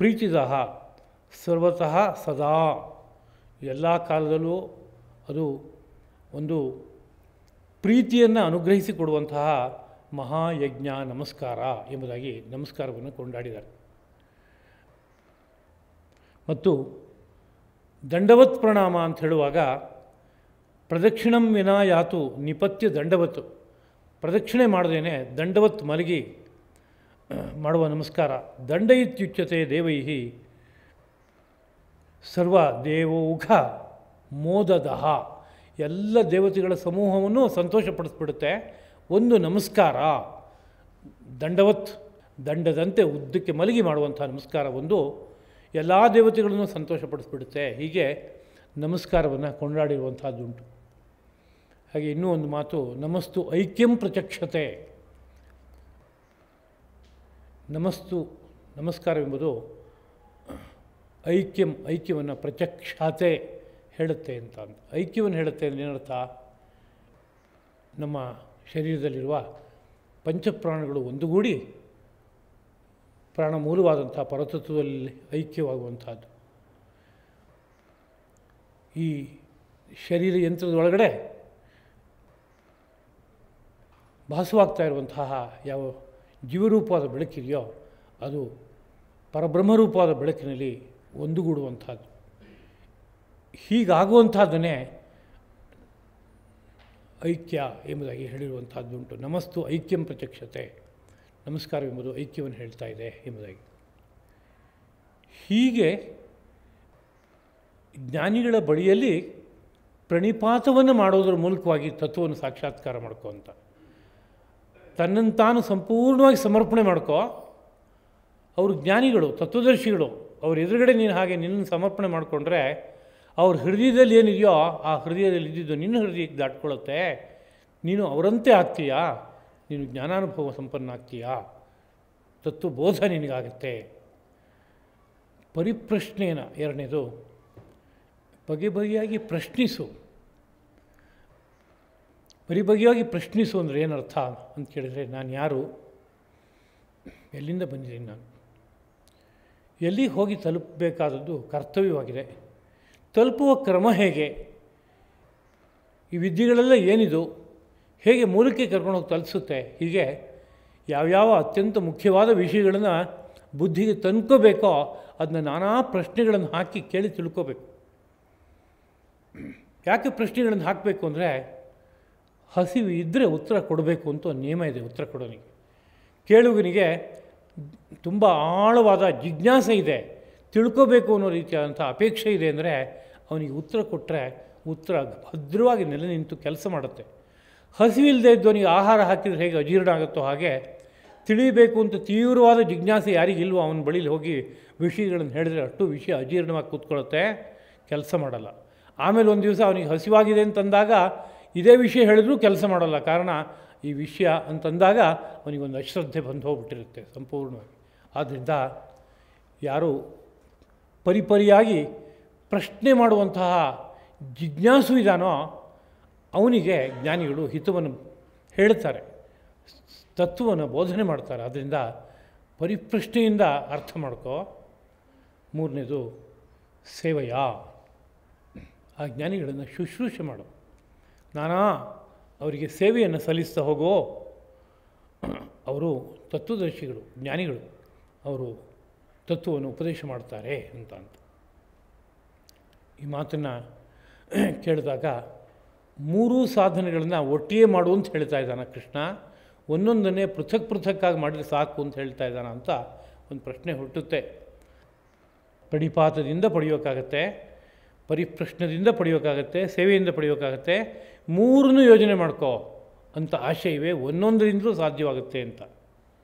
ಪ್ರೀತಿದಃ ಸರ್ವತಃ ಸದಾ. ಎಲ್ಲ ಕಾಲದಲ್ಲೂ ಅದು ಒಂದು ಪ್ರೀತಿಯನ್ನು ಅನುಗ್ರಹಿಸಿಕೊಡುವಂತಹ ಮಹಾಯಜ್ಞ ನಮಸ್ಕಾರ ಎಂಬುದಾಗಿ ನಮಸ್ಕಾರವನ್ನು ಕೊಂಡಾಡಿದ್ದಾರೆ. ಮತ್ತು ದಂಡವತ್ ಪ್ರಣಾಮ ಅಂತ ಹೇಳುವಾಗ ಪ್ರದಕ್ಷಿಣಂ ವಿನಾ ಯಾತು ನಿಪತ್ಯ ದಂಡವತ್, ಪ್ರದಕ್ಷಿಣೆ ಮಾಡದೇನೆ ದಂಡವತ್ ಮಲಗಿ ಮಾಡುವ ನಮಸ್ಕಾರ. ದಂಡ ಇತ್ಯುಚ್ಯತೆ ದೇವೈಹಿ ಸರ್ವ ದೇವೌಘ ಮೋದದಃ, ಎಲ್ಲ ದೇವತೆಗಳ ಸಮೂಹವನ್ನು ಸಂತೋಷಪಡಿಸ್ಬಿಡುತ್ತೆ ಒಂದು ನಮಸ್ಕಾರ. ದಂಡದಂತೆ ಉದ್ದಕ್ಕೆ ಮಲಗಿ ಮಾಡುವಂಥ ನಮಸ್ಕಾರ ಒಂದು ಎಲ್ಲ ದೇವತೆಗಳನ್ನು ಸಂತೋಷಪಡಿಸ್ಬಿಡುತ್ತೆ. ಹೀಗೆ ನಮಸ್ಕಾರವನ್ನು ಕೊಂಡಾಡಿರುವಂಥದ್ದುಂಟು. ಹಾಗೆ ಇನ್ನೂ ಒಂದು ಮಾತು, ನಮಸ್ತು ಐಕ್ಯಂ ಪ್ರಚಕ್ಷತೆ. ನಮಸ್ಕಾರವೆಂಬುದು ಐಕ್ಯವನ್ನು ಪ್ರತ್ಯಕ್ಷಾತೆ ಹೇಳುತ್ತೆ ಅಂತ. ಐಕ್ಯವನ್ನು ಹೇಳುತ್ತೆ ಅಂದರೆ ಏನರ್ಥ? ನಮ್ಮ ಶರೀರದಲ್ಲಿರುವ ಪಂಚಪ್ರಾಣಗಳು ಒಂದುಗೂಡಿ ಪ್ರಾಣ ಮೂಲವಾದಂಥ ಪರತತ್ವದಲ್ಲಿ ಐಕ್ಯವಾಗುವಂಥದ್ದು. ಈ ಶರೀರ ಯಂತ್ರದೊಳಗಡೆ ಭಾಸವಾಗ್ತಾ ಇರುವಂತಹ ಯಾವ ಜೀವರೂಪವಾದ ಬೆಳಕಿದೆಯೋ ಅದು ಪರಬ್ರಹ್ಮರೂಪವಾದ ಬೆಳಕಿನಲ್ಲಿ ಒಂದುಗೂಡುವಂಥದ್ದು. ಹೀಗಾಗುವಂಥದ್ದನ್ನೇ ಐಕ್ಯ ಎಂಬುದಾಗಿ ಹೇಳಿರುವಂಥದ್ದುಂಟು. ನಮಸ್ತು ಐಕ್ಯಂ ಪ್ರತ್ಯಕ್ಷತೆ, ನಮಸ್ಕಾರವೆಂಬುದು ಐಕ್ಯವನ್ನು ಹೇಳ್ತಾ ಇದೆ ಎಂಬುದಾಗಿ. ಹೀಗೆ ಜ್ಞಾನಿಗಳ ಬಳಿಯಲ್ಲಿ ಪ್ರಣಿಪಾತವನ್ನು ಮಾಡೋದರ ಮೂಲಕವಾಗಿ ತತ್ವವನ್ನು ಸಾಕ್ಷಾತ್ಕಾರ ಮಾಡ್ಕೋ ಅಂತ. ತನ್ನನ್ನು ತಾನು ಸಂಪೂರ್ಣವಾಗಿ ಸಮರ್ಪಣೆ ಮಾಡ್ಕೋ. ಅವರು ಜ್ಞಾನಿಗಳು, ತತ್ವದರ್ಶಿಗಳು. ಅವ್ರ ಎದುರುಗಡೆ ನೀನು ಹಾಗೆ ನಿನ್ನನ್ನು ಸಮರ್ಪಣೆ ಮಾಡಿಕೊಂಡ್ರೆ ಅವ್ರ ಹೃದಯದಲ್ಲಿ ಏನಿದೆಯೋ ಆ ಹೃದಯದಲ್ಲಿ ಇದ್ದಿದ್ದು ನಿನ್ನ ಹೃದಯಕ್ಕೆ ದಾಟ್ಕೊಳ್ಳುತ್ತೆ. ನೀನು ಅವರಂತೆ ಆಗ್ತೀಯಾ, ನೀನು ಜ್ಞಾನಾನುಭವ ಸಂಪನ್ನ ಆಗ್ತೀಯಾ, ತತ್ವಬೋಧ ನಿನಗಾಗತ್ತೆ. ಪರಿಪ್ರಶ್ನೆಯನ್ನು ಎರಡನೇದು, ಬಗೆಬಗೆಯಾಗಿ ಪ್ರಶ್ನಿಸು. ಬಗೆಬಗೆಯಾಗಿ ಪ್ರಶ್ನಿಸು ಅಂದರೆ ಏನರ್ಥ ಅಂತ ಕೇಳಿದರೆ, ನಾನು ಯಾರು, ಎಲ್ಲಿಂದ ಬಂದಿದ್ದೀನಿ, ನಾನು ಎಲ್ಲಿಗೆ ಹೋಗಿ ತಲುಪಬೇಕಾದದ್ದು ಕರ್ತವ್ಯವಾಗಿದೆ, ತಲುಪುವ ಕ್ರಮ ಹೇಗೆ, ಈ ವಿದ್ಯೆಗಳೆಲ್ಲ ಏನಿದು, ಹೇಗೆ ಮೂಲಕ್ಕೆ ಕರ್ಕೊಂಡೋಗಿ ತಲುಪಿಸುತ್ತೆ, ಹೀಗೆ ಯಾವ್ಯಾವ ಅತ್ಯಂತ ಮುಖ್ಯವಾದ ವಿಷಯಗಳನ್ನು ಬುದ್ಧಿಗೆ ತಂದ್ಕೋಬೇಕೋ ಅದನ್ನ ನಾನಾ ಪ್ರಶ್ನೆಗಳನ್ನು ಹಾಕಿ ಕೇಳಿ ತಿಳ್ಕೋಬೇಕು. ಯಾಕೆ ಪ್ರಶ್ನೆಗಳನ್ನು ಹಾಕಬೇಕು ಅಂದರೆ, ಹಸಿವು ಇದ್ದರೆ ಉತ್ತರ ಕೊಡಬೇಕು ಅಂತ ಒಂದು ನಿಯಮ ಇದೆ. ಉತ್ತರ ಕೊಡೋನಿಗೆ, ಕೇಳುಗನಿಗೆ ತುಂಬ ಆಳವಾದ ಜಿಜ್ಞಾಸೆ ಇದೆ, ತಿಳ್ಕೋಬೇಕು ಅನ್ನೋ ರೀತಿಯಾದಂಥ ಅಪೇಕ್ಷೆ ಇದೆ ಅಂದರೆ ಅವನಿಗೆ ಉತ್ತರ ಕೊಟ್ಟರೆ ಉತ್ತರ ಭದ್ರವಾಗಿ ನೆಲೆ ನಿಂತು ಕೆಲಸ ಮಾಡುತ್ತೆ. ಹಸಿವಿಲ್ಲದೆ ಇದ್ದವನಿಗೆ ಆಹಾರ ಹಾಕಿದರೆ ಹೇಗೆ ಅಜೀರ್ಣ ಆಗುತ್ತೋ ಹಾಗೆ ತಿಳಿಯಬೇಕು ಅಂತ ತೀವ್ರವಾದ ಜಿಜ್ಞಾಸೆ ಯಾರಿಗಿಲ್ವೋ ಅವನ ಬಳಿಲಿ ಹೋಗಿ ವಿಷಯಗಳನ್ನು ಹೇಳಿದ್ರೆ ಅಷ್ಟು ವಿಷಯ ಅಜೀರ್ಣವಾಗಿ ಕೂತ್ಕೊಳ್ಳುತ್ತೆ, ಕೆಲಸ ಮಾಡಲ್ಲ. ಆಮೇಲೆ ಒಂದು ದಿವಸ ಅವನಿಗೆ ಹಸಿವಾಗಿದೆ ಅಂತಂದಾಗ ಇದೇ ವಿಷಯ ಹೇಳಿದ್ರೂ ಕೆಲಸ ಮಾಡಲ್ಲ. ಕಾರಣ ಈ ವಿಷಯ ಅಂತಂದಾಗ ಅವನಿಗೊಂದು ಅಶ್ರದ್ಧೆ ಬಂದು ಹೋಗ್ಬಿಟ್ಟಿರುತ್ತೆ ಸಂಪೂರ್ಣವಾಗಿ. ಆದ್ದರಿಂದ ಯಾರು ಪರಿಪರಿಯಾಗಿ ಪ್ರಶ್ನೆ ಮಾಡುವಂತಹ ಜಿಜ್ಞಾಸು ಇದ್ದಾನೋ ಅವನಿಗೆ ಜ್ಞಾನಿಗಳು ಹಿತವನ್ನು ಹೇಳ್ತಾರೆ, ತತ್ವವನ್ನು ಬೋಧನೆ ಮಾಡ್ತಾರೆ. ಆದ್ದರಿಂದ ಪರಿಪ್ರಶ್ನೆಯಿಂದ ಅರ್ಥ ಮಾಡ್ಕೋ. ಮೂರನೇದು ಸೇವೆಯ, ಆ ಜ್ಞಾನಿಗಳನ್ನು ಶುಶ್ರೂಷೆ ಮಾಡು. ನಾನಾ ಅವರಿಗೆ ಸೇವೆಯನ್ನು ಸಲ್ಲಿಸ್ತಾ ಹೋಗೋ. ಅವರು ತತ್ವದರ್ಶಿಗಳು, ಜ್ಞಾನಿಗಳು, ಅವರು ತತ್ವವನ್ನು ಉಪದೇಶ ಮಾಡ್ತಾರೆ ಅಂತ. ಈ ಮಾತನ್ನು ಕೇಳಿದಾಗ ಮೂರೂ ಸಾಧನೆಗಳನ್ನು ಒಟ್ಟಿಗೆ ಮಾಡು ಅಂತ ಹೇಳ್ತಾ ಇದ್ದಾನೆ ಕೃಷ್ಣ. ಒಂದೊಂದನ್ನೇ ಪೃಥಕ್ ಪೃಥಕ್ಕಾಗಿ ಮಾಡಿದರೆ ಸಾಕು ಅಂತ ಹೇಳ್ತಾ ಇದ್ದಾನ ಅಂತ ಒಂದು ಪ್ರಶ್ನೆ ಹುಟ್ಟುತ್ತೆ. ಪ್ರಣಿಪಾತದಿಂದ ಪಡೆಯೋಕ್ಕಾಗತ್ತೆ, ಪರಿಪ್ರಶ್ನದಿಂದ ಪಡೆಯೋಕ್ಕಾಗತ್ತೆ, ಸೇವೆಯಿಂದ ಪಡೆಯೋಕ್ಕಾಗತ್ತೆ. ಮೂರನ್ನೂ ಯೋಜನೆ ಮಾಡ್ಕೋ ಅಂತ ಆಶೆ ಇವೆ. ಒಂದೊಂದರಿಂದಲೂ ಸಾಧ್ಯವಾಗುತ್ತೆ ಅಂತ.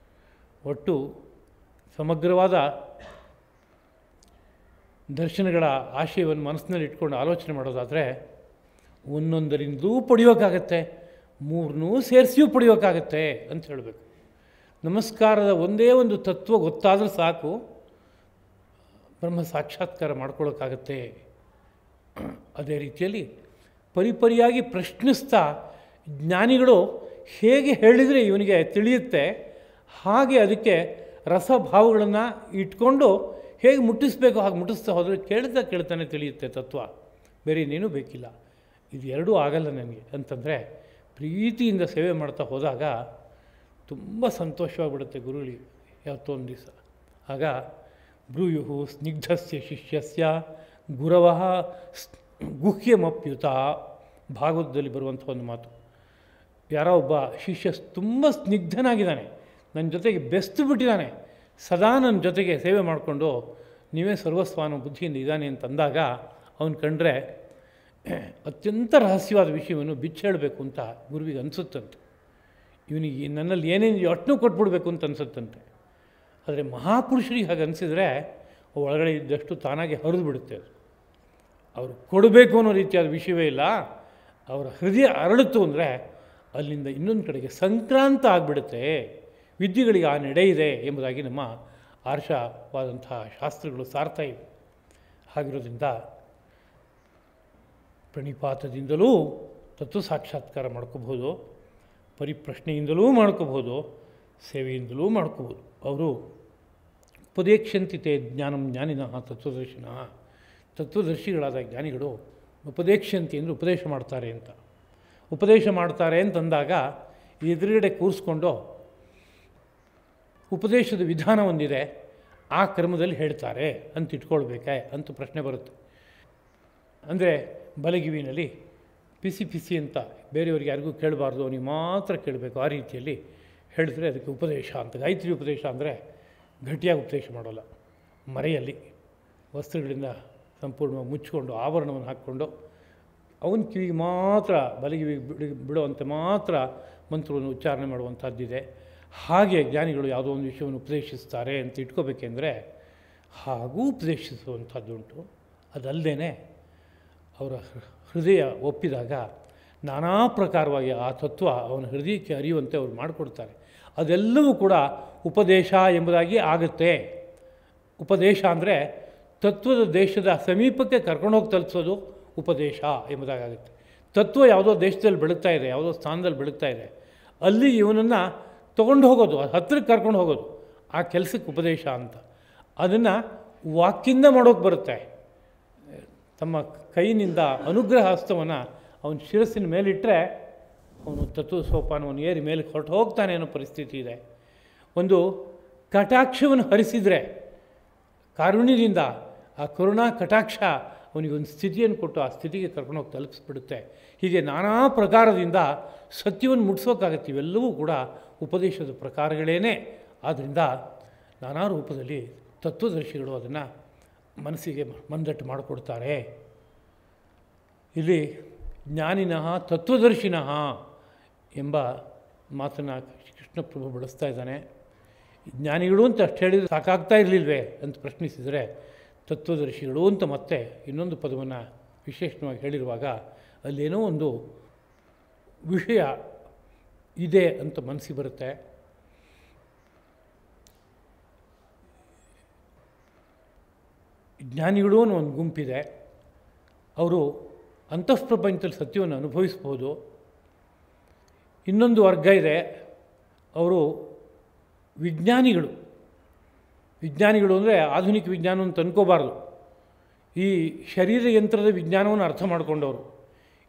ಒಟ್ಟು ಸಮಗ್ರವಾದ ದರ್ಶನಗಳ ಆಶಯವನ್ನು ಮನಸ್ಸಿನಲ್ಲಿ ಇಟ್ಕೊಂಡು ಆಲೋಚನೆ ಮಾಡೋದಾದರೆ ಒಂದೊಂದರಿಂದಲೂ ಪಡೆಯೋಕ್ಕಾಗತ್ತೆ, ಮೂರನ್ನೂ ಸೇರಿಸಿಯೂ ಪಡೆಯೋಕ್ಕಾಗತ್ತೆ ಅಂತ ಹೇಳಬೇಕು. ನಮಸ್ಕಾರದ ಒಂದೇ ಒಂದು ತತ್ವ ಗೊತ್ತಾದರೆ ಸಾಕು, ಬ್ರಹ್ಮ ಸಾಕ್ಷಾತ್ಕಾರ ಮಾಡ್ಕೊಳ್ಳೋಕ್ಕಾಗತ್ತೆ. ಅದೇ ರೀತಿಯಲ್ಲಿ ಪರಿಪರಿಯಾಗಿ ಪ್ರಶ್ನಿಸ್ತಾ ಜ್ಞಾನಿಗಳು ಹೇಗೆ ಹೇಳಿದರೆ ಇವನಿಗೆ ತಿಳಿಯುತ್ತೆ, ಹಾಗೆ ಅದಕ್ಕೆ ರಸಭಾವಗಳನ್ನು ಇಟ್ಕೊಂಡು ಹೇಗೆ ಮುಟ್ಟಿಸ್ಬೇಕು ಹಾಗೆ ಮುಟ್ಟಿಸ್ತಾ ಹೋದರೆ ಕೇಳ್ತಾನೆ ತಿಳಿಯುತ್ತೆ ತತ್ವ. ಬೇರೆ ಇನ್ನೇನೂ ಬೇಕಿಲ್ಲ. ಇದು ಎರಡೂ ಆಗಲ್ಲ ನನಗೆ ಅಂತಂದರೆ ಪ್ರೀತಿಯಿಂದ ಸೇವೆ ಮಾಡ್ತಾ ಹೋದಾಗ ತುಂಬ ಸಂತೋಷವಾಗಿಬಿಡುತ್ತೆ ಗುರುಗಳಿಗೆ ಯಾವತ್ತೋ ಒಂದು ದಿವಸ. ಆಗ ಬ್ರೂಯು ಸ್ನಿಗ್ಧಸ್ಯ ಶಿಷ್ಯಸ್ಯ ಗುರವಃ ಗುಹ್ಯಮಪ್ಯುತ, ಭಾಗವತದಲ್ಲಿ ಬರುವಂಥ ಒಂದು ಮಾತು. ಯಾರೋ ಒಬ್ಬ ಶಿಷ್ಯ ತುಂಬ ಸ್ನಿಗ್ಧನಾಗಿದ್ದಾನೆ, ನನ್ನ ಜೊತೆಗೆ ಬೆಸ್ತು ಬಿಟ್ಟಿದ್ದಾನೆ, ಸದಾ ನನ್ನ ಜೊತೆಗೆ ಸೇವೆ ಮಾಡಿಕೊಂಡು ನೀವೇ ಸರ್ವಸ್ವಾನ ಬುದ್ಧಿಯಿಂದ ಇದ್ದಾನೆ ಅಂತಂದಾಗ ಅವನು ಕಂಡ್ರೆ ಅತ್ಯಂತ ರಹಸ್ಯವಾದ ವಿಷಯವನ್ನು ಬಿಚ್ಚೇಳಬೇಕು ಅಂತ ಗುರುವಿಗೆ ಅನಿಸುತ್ತಂತೆ. ಇವನಿಗೆ ನನ್ನಲ್ಲಿ ಏನೇನು ಅಷ್ಟನ್ನೂ ಕೊಟ್ಬಿಡ್ಬೇಕು ಅಂತ ಅನಿಸುತ್ತಂತೆ. ಆದರೆ ಮಹಾಪುರುಷರಿಗೆ ಹಾಗೆ ಅನಿಸಿದರೆ ಒಳಗಡೆ ಇದ್ದಷ್ಟು ತಾನಾಗೆ ಹರಿದು ಬಿಡುತ್ತೆ. ಅದು ಅವರು ಕೊಡಬೇಕು ಅನ್ನೋ ರೀತಿಯಾದ ವಿಷಯವೇ ಇಲ್ಲ. ಅವರ ಹೃದಯ ಅರಳಿತು ಅಂದರೆ ಅಲ್ಲಿಂದ ಇನ್ನೊಂದು ಕಡೆಗೆ ಸಂಕ್ರಾಂತ ಆಗಿಬಿಡುತ್ತೆ. ವಿದ್ಯೆಗಳಿಗೆ ಆ ನಡೆ ಇದೆ ಎಂಬುದಾಗಿ ನಮ್ಮ ಆರ್ಷವಾದಂತಹ ಶಾಸ್ತ್ರಗಳು ಸಾರ್ತಾ ಇವೆ. ಹಾಗಿರೋದ್ರಿಂದ ಪ್ರಣಿಪಾತದಿಂದಲೂ ತತ್ವ ಸಾಕ್ಷಾತ್ಕಾರ ಮಾಡ್ಕೋಬೋದು, ಪರಿಪ್ರಶ್ನೆಯಿಂದಲೂ ಮಾಡ್ಕೋಬೋದು, ಸೇವೆಯಿಂದಲೂ ಮಾಡ್ಕೋಬೋದು. ಅವರು ಉಪದೇಕ್ಷಂತಿತೆ ಜ್ಞಾನಂ ಜ್ಞಾನಿನಃ ತತ್ವದರ್ಶಿನಃ, ತತ್ವದರ್ಶಿಗಳಾದ ಜ್ಞಾನಿಗಳು ಉಪದೇಕ್ಷಂತಿ ಅಂದರೆ ಉಪದೇಶ ಮಾಡ್ತಾರೆ ಅಂತ. ಉಪದೇಶ ಮಾಡ್ತಾರೆ ಅಂತಂದಾಗ ಎದುರುಗಡೆ ಕೂರಿಸ್ಕೊಂಡು ಉಪದೇಶದ ವಿಧಾನ ಒಂದಿದೆ, ಆ ಕ್ರಮದಲ್ಲಿ ಹೇಳ್ತಾರೆ ಅಂತ ಇಟ್ಕೊಳ್ಬೇಕೆ ಅಂತ ಪ್ರಶ್ನೆ ಬರುತ್ತೆ. ಅಂದರೆ ಬಲಗಿವಿನಲ್ಲಿ ಪಿಸಿ ಪಿಸಿ ಅಂತ ಬೇರೆಯವ್ರಿಗೆ ಯಾರಿಗೂ ಕೇಳಬಾರ್ದು, ಅವನಿಗೆ ಮಾತ್ರ ಕೇಳಬೇಕು, ಆ ರೀತಿಯಲ್ಲಿ ಹೇಳಿದ್ರೆ ಅದಕ್ಕೆ ಉಪದೇಶ ಅಂತ. ಗಾಯತ್ರಿ ಉಪದೇಶ ಅಂದರೆ ಗಟ್ಟಿಯಾಗಿ ಉಪದೇಶ ಮಾಡೋಲ್ಲ, ಮರೆಯಲ್ಲಿ ವಸ್ತ್ರಗಳಿಂದ ಸಂಪೂರ್ಣವಾಗಿ ಮುಚ್ಚಿಕೊಂಡು ಆಭರಣವನ್ನು ಹಾಕ್ಕೊಂಡು ಅವನ ಕಿವಿಗೆ ಮಾತ್ರ ಬಲಗಿವಿಗೆ ಬಿಡುವಂತೆ ಮಾತ್ರ ಮಂತ್ರವನ್ನು ಉಚ್ಚಾರಣೆ ಮಾಡುವಂಥದ್ದಿದೆ. ಹಾಗೆ ಜ್ಞಾನಿಗಳು ಯಾವುದೋ ಒಂದು ವಿಷಯವನ್ನು ಉಪದೇಶಿಸ್ತಾರೆ ಅಂತ ಇಟ್ಕೋಬೇಕೆಂದರೆ ಹಾಗೂ ಉಪದೇಶಿಸುವಂಥದ್ದುಂಟು. ಅದಲ್ಲದೇ ಅವರ ಹೃದಯ ಒಪ್ಪಿದಾಗ ನಾನಾ ಪ್ರಕಾರವಾಗಿ ಆ ತತ್ವ ಅವನ ಹೃದಯಕ್ಕೆ ಅರಿಯುವಂತೆ ಅವರು ಮಾಡಿಕೊಡ್ತಾರೆ. ಅದೆಲ್ಲವೂ ಕೂಡ ಉಪದೇಶ ಎಂಬುದಾಗಿ ಆಗುತ್ತೆ. ಉಪದೇಶ ಅಂದರೆ ತತ್ವದ ದೇಶದ ಸಮೀಪಕ್ಕೆ ಕರ್ಕೊಂಡೋಗಿ ತಲುಪಿಸೋದು ಉಪದೇಶ ಎಂಬುದಾಗುತ್ತೆ. ತತ್ವ ಯಾವುದೋ ದೇಶದಲ್ಲಿ ಬೆಳಗ್ತಾ ಇದೆ, ಯಾವುದೋ ಸ್ಥಾನದಲ್ಲಿ ಬೆಳಗ್ತಾ ಇದೆ, ಅಲ್ಲಿ ಇವನನ್ನು ತೊಗೊಂಡು ಹೋಗೋದು, ಹತ್ತಿರಕ್ಕೆ ಕರ್ಕೊಂಡು ಹೋಗೋದು, ಆ ಕೆಲಸಕ್ಕೆ ಉಪದೇಶ ಅಂತ. ಅದನ್ನು ವಾಕ್ಯಿಂದ ಮಾಡೋಕ್ಕೆ ಬರುತ್ತೆ. ತಮ್ಮ ಕೈಯಿಂದ ಅನುಗ್ರಹ ಹಸ್ತವನ್ನು ಅವನ ಶಿರಸ್ಸಿನ ಮೇಲಿಟ್ಟರೆ ಅವನು ತತ್ವ ಸೋಪಾನವನ್ನು ಏರಿ ಮೇಲೆ ಹೊರಟು ಹೋಗ್ತಾನೆ ಅನ್ನೋ ಪರಿಸ್ಥಿತಿ ಇದೆ. ಒಂದು ಕಟಾಕ್ಷವನ್ನು ಹರಿಸಿದರೆ ಕಾರುಣ್ಯದಿಂದ ಆ ಕರುಣಾ ಕಟಾಕ್ಷ ಅವನಿಗೊಂದು ಸ್ಥಿತಿಯನ್ನು ಕೊಟ್ಟು ಆ ಸ್ಥಿತಿಗೆ ಕರ್ಕೊಂಡೋಗಿ ತಲುಪಿಸ್ಬಿಡುತ್ತೆ. ಹೀಗೆ ನಾನಾ ಪ್ರಕಾರದಿಂದ ಸತ್ಯವನ್ನು ಮುಟ್ಟಿಸೋಕ್ಕಾಗತ್ತೆ. ಇವೆಲ್ಲವೂ ಕೂಡ ಉಪದೇಶದ ಪ್ರಕಾರಗಳೇನೇ. ಆದ್ದರಿಂದ ನಾನಾ ರೂಪದಲ್ಲಿ ತತ್ವದರ್ಶಿಗಳು ಅದನ್ನು ಮನಸ್ಸಿಗೆ ಮಂದಟ್ಟು ಮಾಡಿಕೊಡ್ತಾರೆ. ಇಲ್ಲಿ ಜ್ಞಾನಿನಃ ತತ್ವದರ್ಶಿನಃ ಎಂಬ ಮಾತನ್ನು ಕೃಷ್ಣಪ್ರಭು ಬಳಸ್ತಾ ಇದ್ದಾನೆ. ಜ್ಞಾನಿಗಳು ಅಂತ ಅಷ್ಟು ಹೇಳಿದರೆ ಸಾಕಾಗ್ತಾ ಇರಲಿಲ್ವೇ ಅಂತ ಪ್ರಶ್ನಿಸಿದರೆ ತತ್ವದರ್ಶಿಗಳು ಅಂತ ಮತ್ತೆ ಇನ್ನೊಂದು ಪದವನ್ನು ವಿಶೇಷವಾಗಿ ಹೇಳಿರುವಾಗ ಅಲ್ಲೇನೋ ಒಂದು ವಿಷಯ ಇದೆ ಅಂತ ಮನಸ್ಸಿಗೆ ಬರುತ್ತೆ. ಜ್ಞಾನಿಗಳು ಅನ್ನೋ ಒಂದು ಗುಂಪಿದೆ. ಅವರು ಅಂತಃಪ್ರಪಂಚದಲ್ಲಿ ಸತ್ಯವನ್ನು ಅನುಭವಿಸ್ಬೋದು. ಇನ್ನೊಂದು ವರ್ಗ ಇದೆ, ಅವರು ವಿಜ್ಞಾನಿಗಳು. ವಿಜ್ಞಾನಿಗಳು ಅಂದರೆ ಆಧುನಿಕ ವಿಜ್ಞಾನವನ್ನು ತಂದ್ಕೋಬಾರ್ದು. ಈ ಶರೀರ ಯಂತ್ರದ ವಿಜ್ಞಾನವನ್ನು ಅರ್ಥ ಮಾಡಿಕೊಂಡವರು,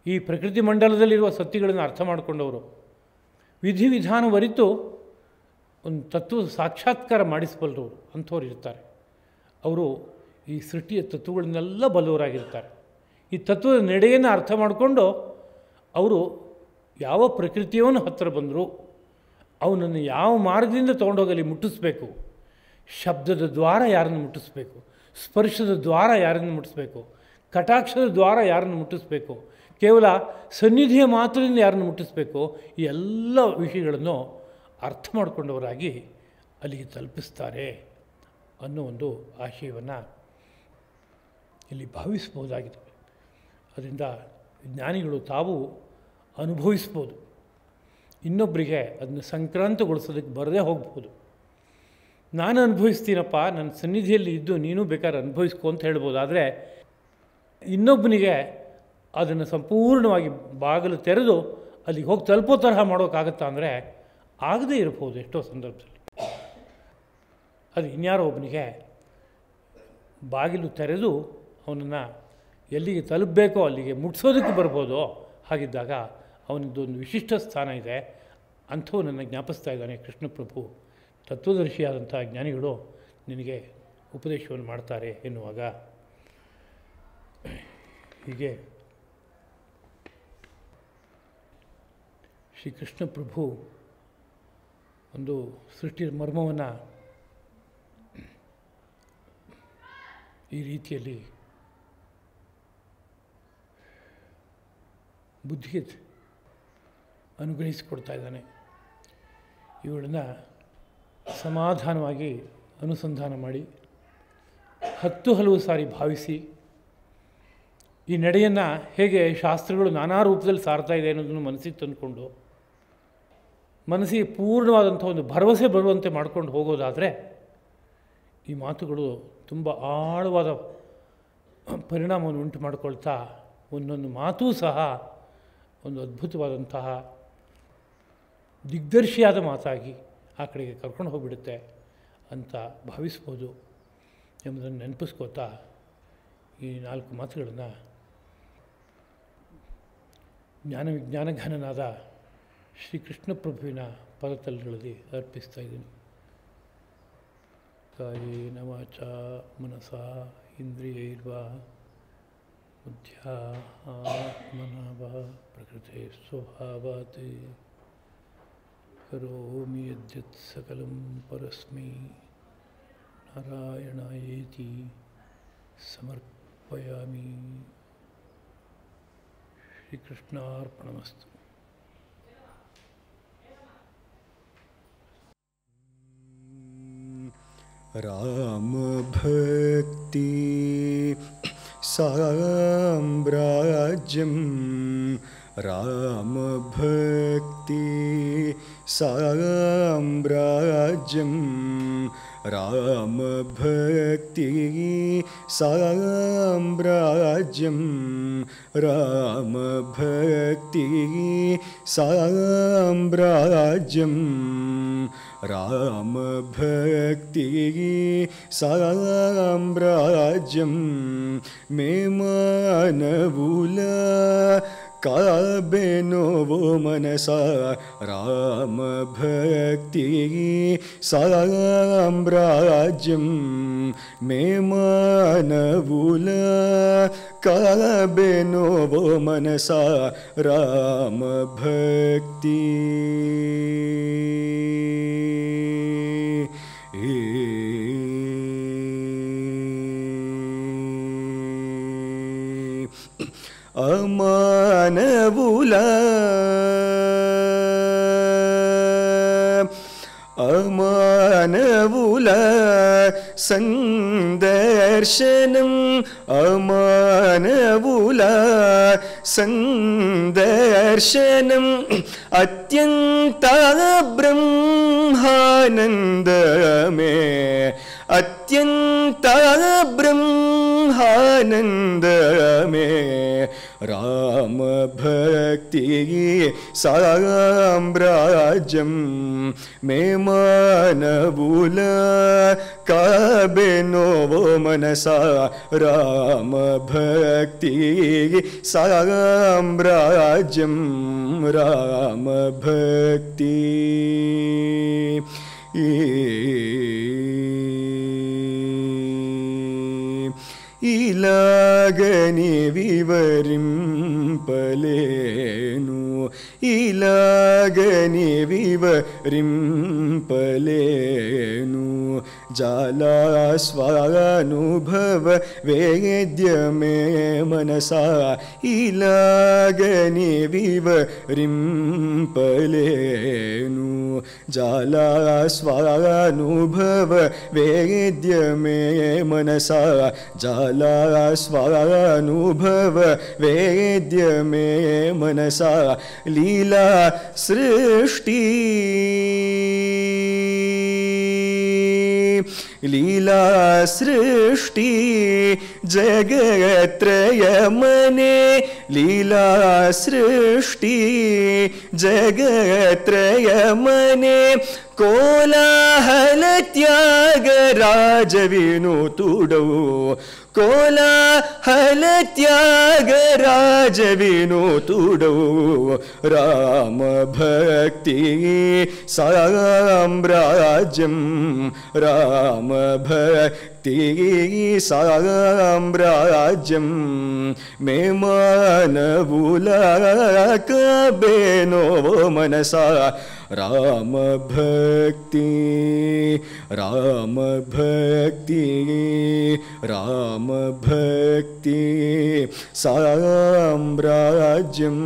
ಈ ಪ್ರಕೃತಿ ಮಂಡಲದಲ್ಲಿರುವ ಸತ್ಯಗಳನ್ನು ಅರ್ಥ ಮಾಡಿಕೊಂಡವರು, ವಿಧಿವಿಧಾನವರಿತು ಒಂದು ತತ್ವದ ಸಾಕ್ಷಾತ್ಕಾರ ಮಾಡಿಸಬಲ್ಲರು ಅಂಥವ್ರು ಇರ್ತಾರೆ. ಅವರು ಈ ಸೃಷ್ಟಿಯ ತತ್ವಗಳನ್ನೆಲ್ಲ ಬಲ್ಲವರಾಗಿರ್ತಾರೆ. ಈ ತತ್ವದ ನಡೆಯನ್ನು ಅರ್ಥ ಮಾಡಿಕೊಂಡು ಅವರು ಯಾವ ಪ್ರಕೃತಿಯನ್ನು ಹತ್ತಿರ ಬಂದರು, ಅವನನ್ನು ಯಾವ ಮಾರ್ಗದಿಂದ ತೊಗೊಂಡೋಗಲಿ ಮುಟ್ಟಿಸ್ಬೇಕು, ಶಬ್ದದ ದ್ವಾರ ಯಾರನ್ನು ಮುಟ್ಟಿಸ್ಬೇಕು, ಸ್ಪರ್ಶದ ದ್ವಾರ ಯಾರನ್ನು ಮುಟ್ಟಿಸ್ಬೇಕು, ಕಟಾಕ್ಷದ ದ್ವಾರ ಯಾರನ್ನು ಮುಟ್ಟಿಸ್ಬೇಕು, ಕೇವಲ ಸನ್ನಿಧಿಯ ಮಾತ್ರದಿಂದ ಯಾರನ್ನು ಮುಟ್ಟಿಸ್ಬೇಕು, ಈ ಎಲ್ಲ ವಿಷಯಗಳನ್ನು ಅರ್ಥ ಮಾಡಿಕೊಂಡವರಾಗಿ ಅಲ್ಲಿಗೆ ತಲುಪಿಸ್ತಾರೆ ಅನ್ನೋ ಒಂದು ಆಶಯವನ್ನು ಇಲ್ಲಿ ಭಾವಿಸ್ಬೋದಾಗಿದೆ. ಅದರಿಂದ ಜ್ಞಾನಿಗಳು ತಾವು ಅನುಭವಿಸ್ಬೋದು, ಇನ್ನೊಬ್ಬರಿಗೆ ಅದನ್ನು ಸಂಕ್ರಾಂತಗೊಳಿಸೋದಕ್ಕೆ ಬರದೇ ಹೋಗ್ಬೋದು. ನಾನು ಅನುಭವಿಸ್ತೀನಪ್ಪ, ನನ್ನ ಸನ್ನಿಧಿಯಲ್ಲಿ ಇದ್ದು ನೀನು ಬೇಕಾದ್ರೆ ಅನುಭವಿಸ್ಕೊ ಅಂತ ಹೇಳ್ಬೋದು. ಆದರೆ ಇನ್ನೊಬ್ಬನಿಗೆ ಅದನ್ನು ಸಂಪೂರ್ಣವಾಗಿ ಬಾಗಿಲು ತೆರೆದು ಅಲ್ಲಿಗೆ ಹೋಗಿ ತಲುಪೋ ತರಹ ಮಾಡೋಕ್ಕಾಗತ್ತಾ ಅಂದರೆ ಆಗದೇ ಇರಬಹುದು ಎಷ್ಟೋ ಸಂದರ್ಭದಲ್ಲಿ. ಅದು ಇನ್ಯಾರೋ ಒಬ್ಬನಿಗೆ ಬಾಗಿಲು ತೆರೆದು ಅವನನ್ನು ಎಲ್ಲಿಗೆ ತಲುಪಬೇಕೋ ಅಲ್ಲಿಗೆ ಮುಟ್ಸೋದಕ್ಕೆ ಬರ್ಬೋದು. ಹಾಗಿದ್ದಾಗ ಅವನದ್ದೊಂದು ವಿಶಿಷ್ಟ ಸ್ಥಾನ ಇದೆ. ಅಂಥವನನ್ನು ಜ್ಞಾಪಿಸ್ತಾ ಇದ್ದಾನೆ ಕೃಷ್ಣಪ್ರಭು. ತತ್ವದರ್ಶಿಯಾದಂಥ ಜ್ಞಾನಿಗಳು ನಿನಗೆ ಉಪದೇಶವನ್ನು ಮಾಡ್ತಾರೆ ಎನ್ನುವಾಗ ಹೀಗೆ ಶ್ರೀಕೃಷ್ಣಪ್ರಭು ಒಂದು ಸೃಷ್ಟಿಯ ಮರ್ಮವನ್ನು ಈ ರೀತಿಯಲ್ಲಿ ಬುದ್ಧಿಗೆ ಅನುಗ್ರಹಿಸಿಕೊಡ್ತಾ ಇದ್ದಾನೆ. ಇವುಗಳನ್ನು ಸಮಾಧಾನವಾಗಿ ಅನುಸಂಧಾನ ಮಾಡಿ 10 ಹಲವು ಸಾರಿ ಭಾವಿಸಿ ಈ ನಡೆಯನ್ನು ಹೇಗೆ ಶಾಸ್ತ್ರಗಳು ನಾನಾ ರೂಪದಲ್ಲಿ ಸಾರ್ತಾ ಇದೆ ಅನ್ನೋದನ್ನು ಮನಸ್ಸಿಗೆ ತಂದುಕೊಂಡು ಮನಸ್ಸಿಗೆ ಪೂರ್ಣವಾದಂಥ ಒಂದು ಭರವಸೆ ಬರುವಂತೆ ಮಾಡ್ಕೊಂಡು ಹೋಗೋದಾದರೆ ಈ ಮಾತುಗಳು ತುಂಬ ಆಳವಾದ ಪರಿಣಾಮವನ್ನು ಉಂಟು ಮಾಡಿಕೊಳ್ತಾ ಒಂದೊಂದು ಮಾತೂ ಸಹ ಒಂದು ಅದ್ಭುತವಾದಂತಹ ದಿಗ್ದರ್ಶಿಯಾದ ಮಾತಾಗಿ ಆ ಕಡೆಗೆ ಕರ್ಕೊಂಡು ಹೋಗಿಬಿಡುತ್ತೆ ಅಂತ ಭಾವಿಸ್ಬೋದು ಎಂಬುದನ್ನು ನೆನಪಿಸ್ಕೋತಾ ಈ 4 ಮಾತುಗಳನ್ನು ಜ್ಞಾನಘನನಾದ ಶ್ರೀಕೃಷ್ಣ ಪ್ರಭುವಿನ ಪದತಲಗಳಲ್ಲಿ ಅರ್ಪಿಸ್ತಾ ಇದ್ದೀನಿ. ಕಾಯೇನ ವಾಚಾ ಮನಸಾ ಇಂದ್ರಿಯೈರ್ವಾ ಬುದ್ಧ್ಯಾತ್ಮನಾ ಪ್ರಕೃತೆ ಸ್ವಭಾವಾತ್ ಕರೋಮಿ ಯದ್ಯತ್ ಸಕಲಂ ಪರಸ್ಮೈ ನಾರಾಯಣಾಯೇತಿ ಸಮರ್ಪಯಾಮಿ. ಶ್ರೀಕೃಷ್ಣಾರ್ಪಣಮಸ್ತು. ರಾಮ ಭಕ್ತಿ ಸಾಮ್ರಾಜ್ಯಂ ರಾಮ ಭಕ್ತಿ ಸಾಮ್ರಾಜ್ಯಂ ರಾಮ ಭಕ್ತಿ ಸಾಮ್ರಾಜ್ಯಂ ರಾಮ ಭಕ್ತಿ ಸಾಮ್ರಾಜ್ಯಂ ರಾಮ ಭಕ್ತಿ ಸಾಮ್ರಾಜ್ಯಂ ಮೇ ಮಾನವುಲ ಕಾಬೆನೋ ಮನಸ ರಾಮ ಭಕ್ತಿ ಸಾಮ್ರಾಜ್ಯಂ ಮೇ ಮಾನವುಲ ಕಾಬೆನೋ ಮನಸ ರಾಮ ಭಕ್ತಿ. ಅಮಾನವುಲ ಅಮಾನವುಲ ಸಂದರ್ಶನಂ ಅಮಾನವುಲ ಸಂದರ್ಶನಂ ಅತ್ಯಂತ ಬ್ರಹ್ಮಾನಂದಮೇ ಅತ್ಯಂತ ಬ್ರಹ್ಮಾನಂದಮೇ ರಾಮ ಭಕ್ತಿ ಸಾಮ್ರಾಜ್ಯಂ ಮೇ ಮಾನವುಲ ಕಾಬೆನೋ ಮನಸ ರಾಮ ಭಕ್ತಿ ಸಾಮ್ರಾಜ್ಯಂ ರಾಮ ಭಕ್ತಿ. ಇಲಾಗನಿ ವಿವರಿಂಪಲೇನು ಇಲಾಗನಿ ವಿವರಿಂಪಲೇನು ಜಾಲಾಸ್ವಾನುಭವ ವೇದ್ಯಮೇ ಮನಸ ಇಲಾಗನಿ ವಿವರಿಂಪಲೇನು ಜಾಲಾಸ್ವಾನುಭವ ವೇದ್ಯಮೇ ಮನಸ ಜಾಲಾಸ್ವಾನುಭವ ವೇದ್ಯಮೇ ಮನಸ ಲೀಲಾ ಸೃಷ್ಟಿ ಲೀಲಾ ಸೃಷ್ಟಿ ಜಗತ್ರಯ ಮನೆ ಲೀಲಾ ಸೃಷ್ಟಿ ಜಗತ್ರಯ ಮನೆ ಕೋಲಾಹಲ ತ್ಯಾಗ ರಾಜವಿನುತುಡವು ಕೋಲಾಹಲ ತ್ಯಾಗ ರಾಜವಿನುತುಡವು ರಾಮ ಭಕ್ತಿ ಸಾಮ್ರಾಜ್ಯಂ ರಾಮ ಭಕ್ತಿ ಸಾಮ್ರಾಜ್ಯಂ ಮೇ ಮಾನವುಲ ಕಾಬೆನೋ ಮನಸ ರಾಮ ಭಕ್ತಿ ರಾಮ ಭಕ್ತಿ ರಾಮ ಭಕ್ತಿ ಸಾಮ್ರಾಜ್ಯಂ.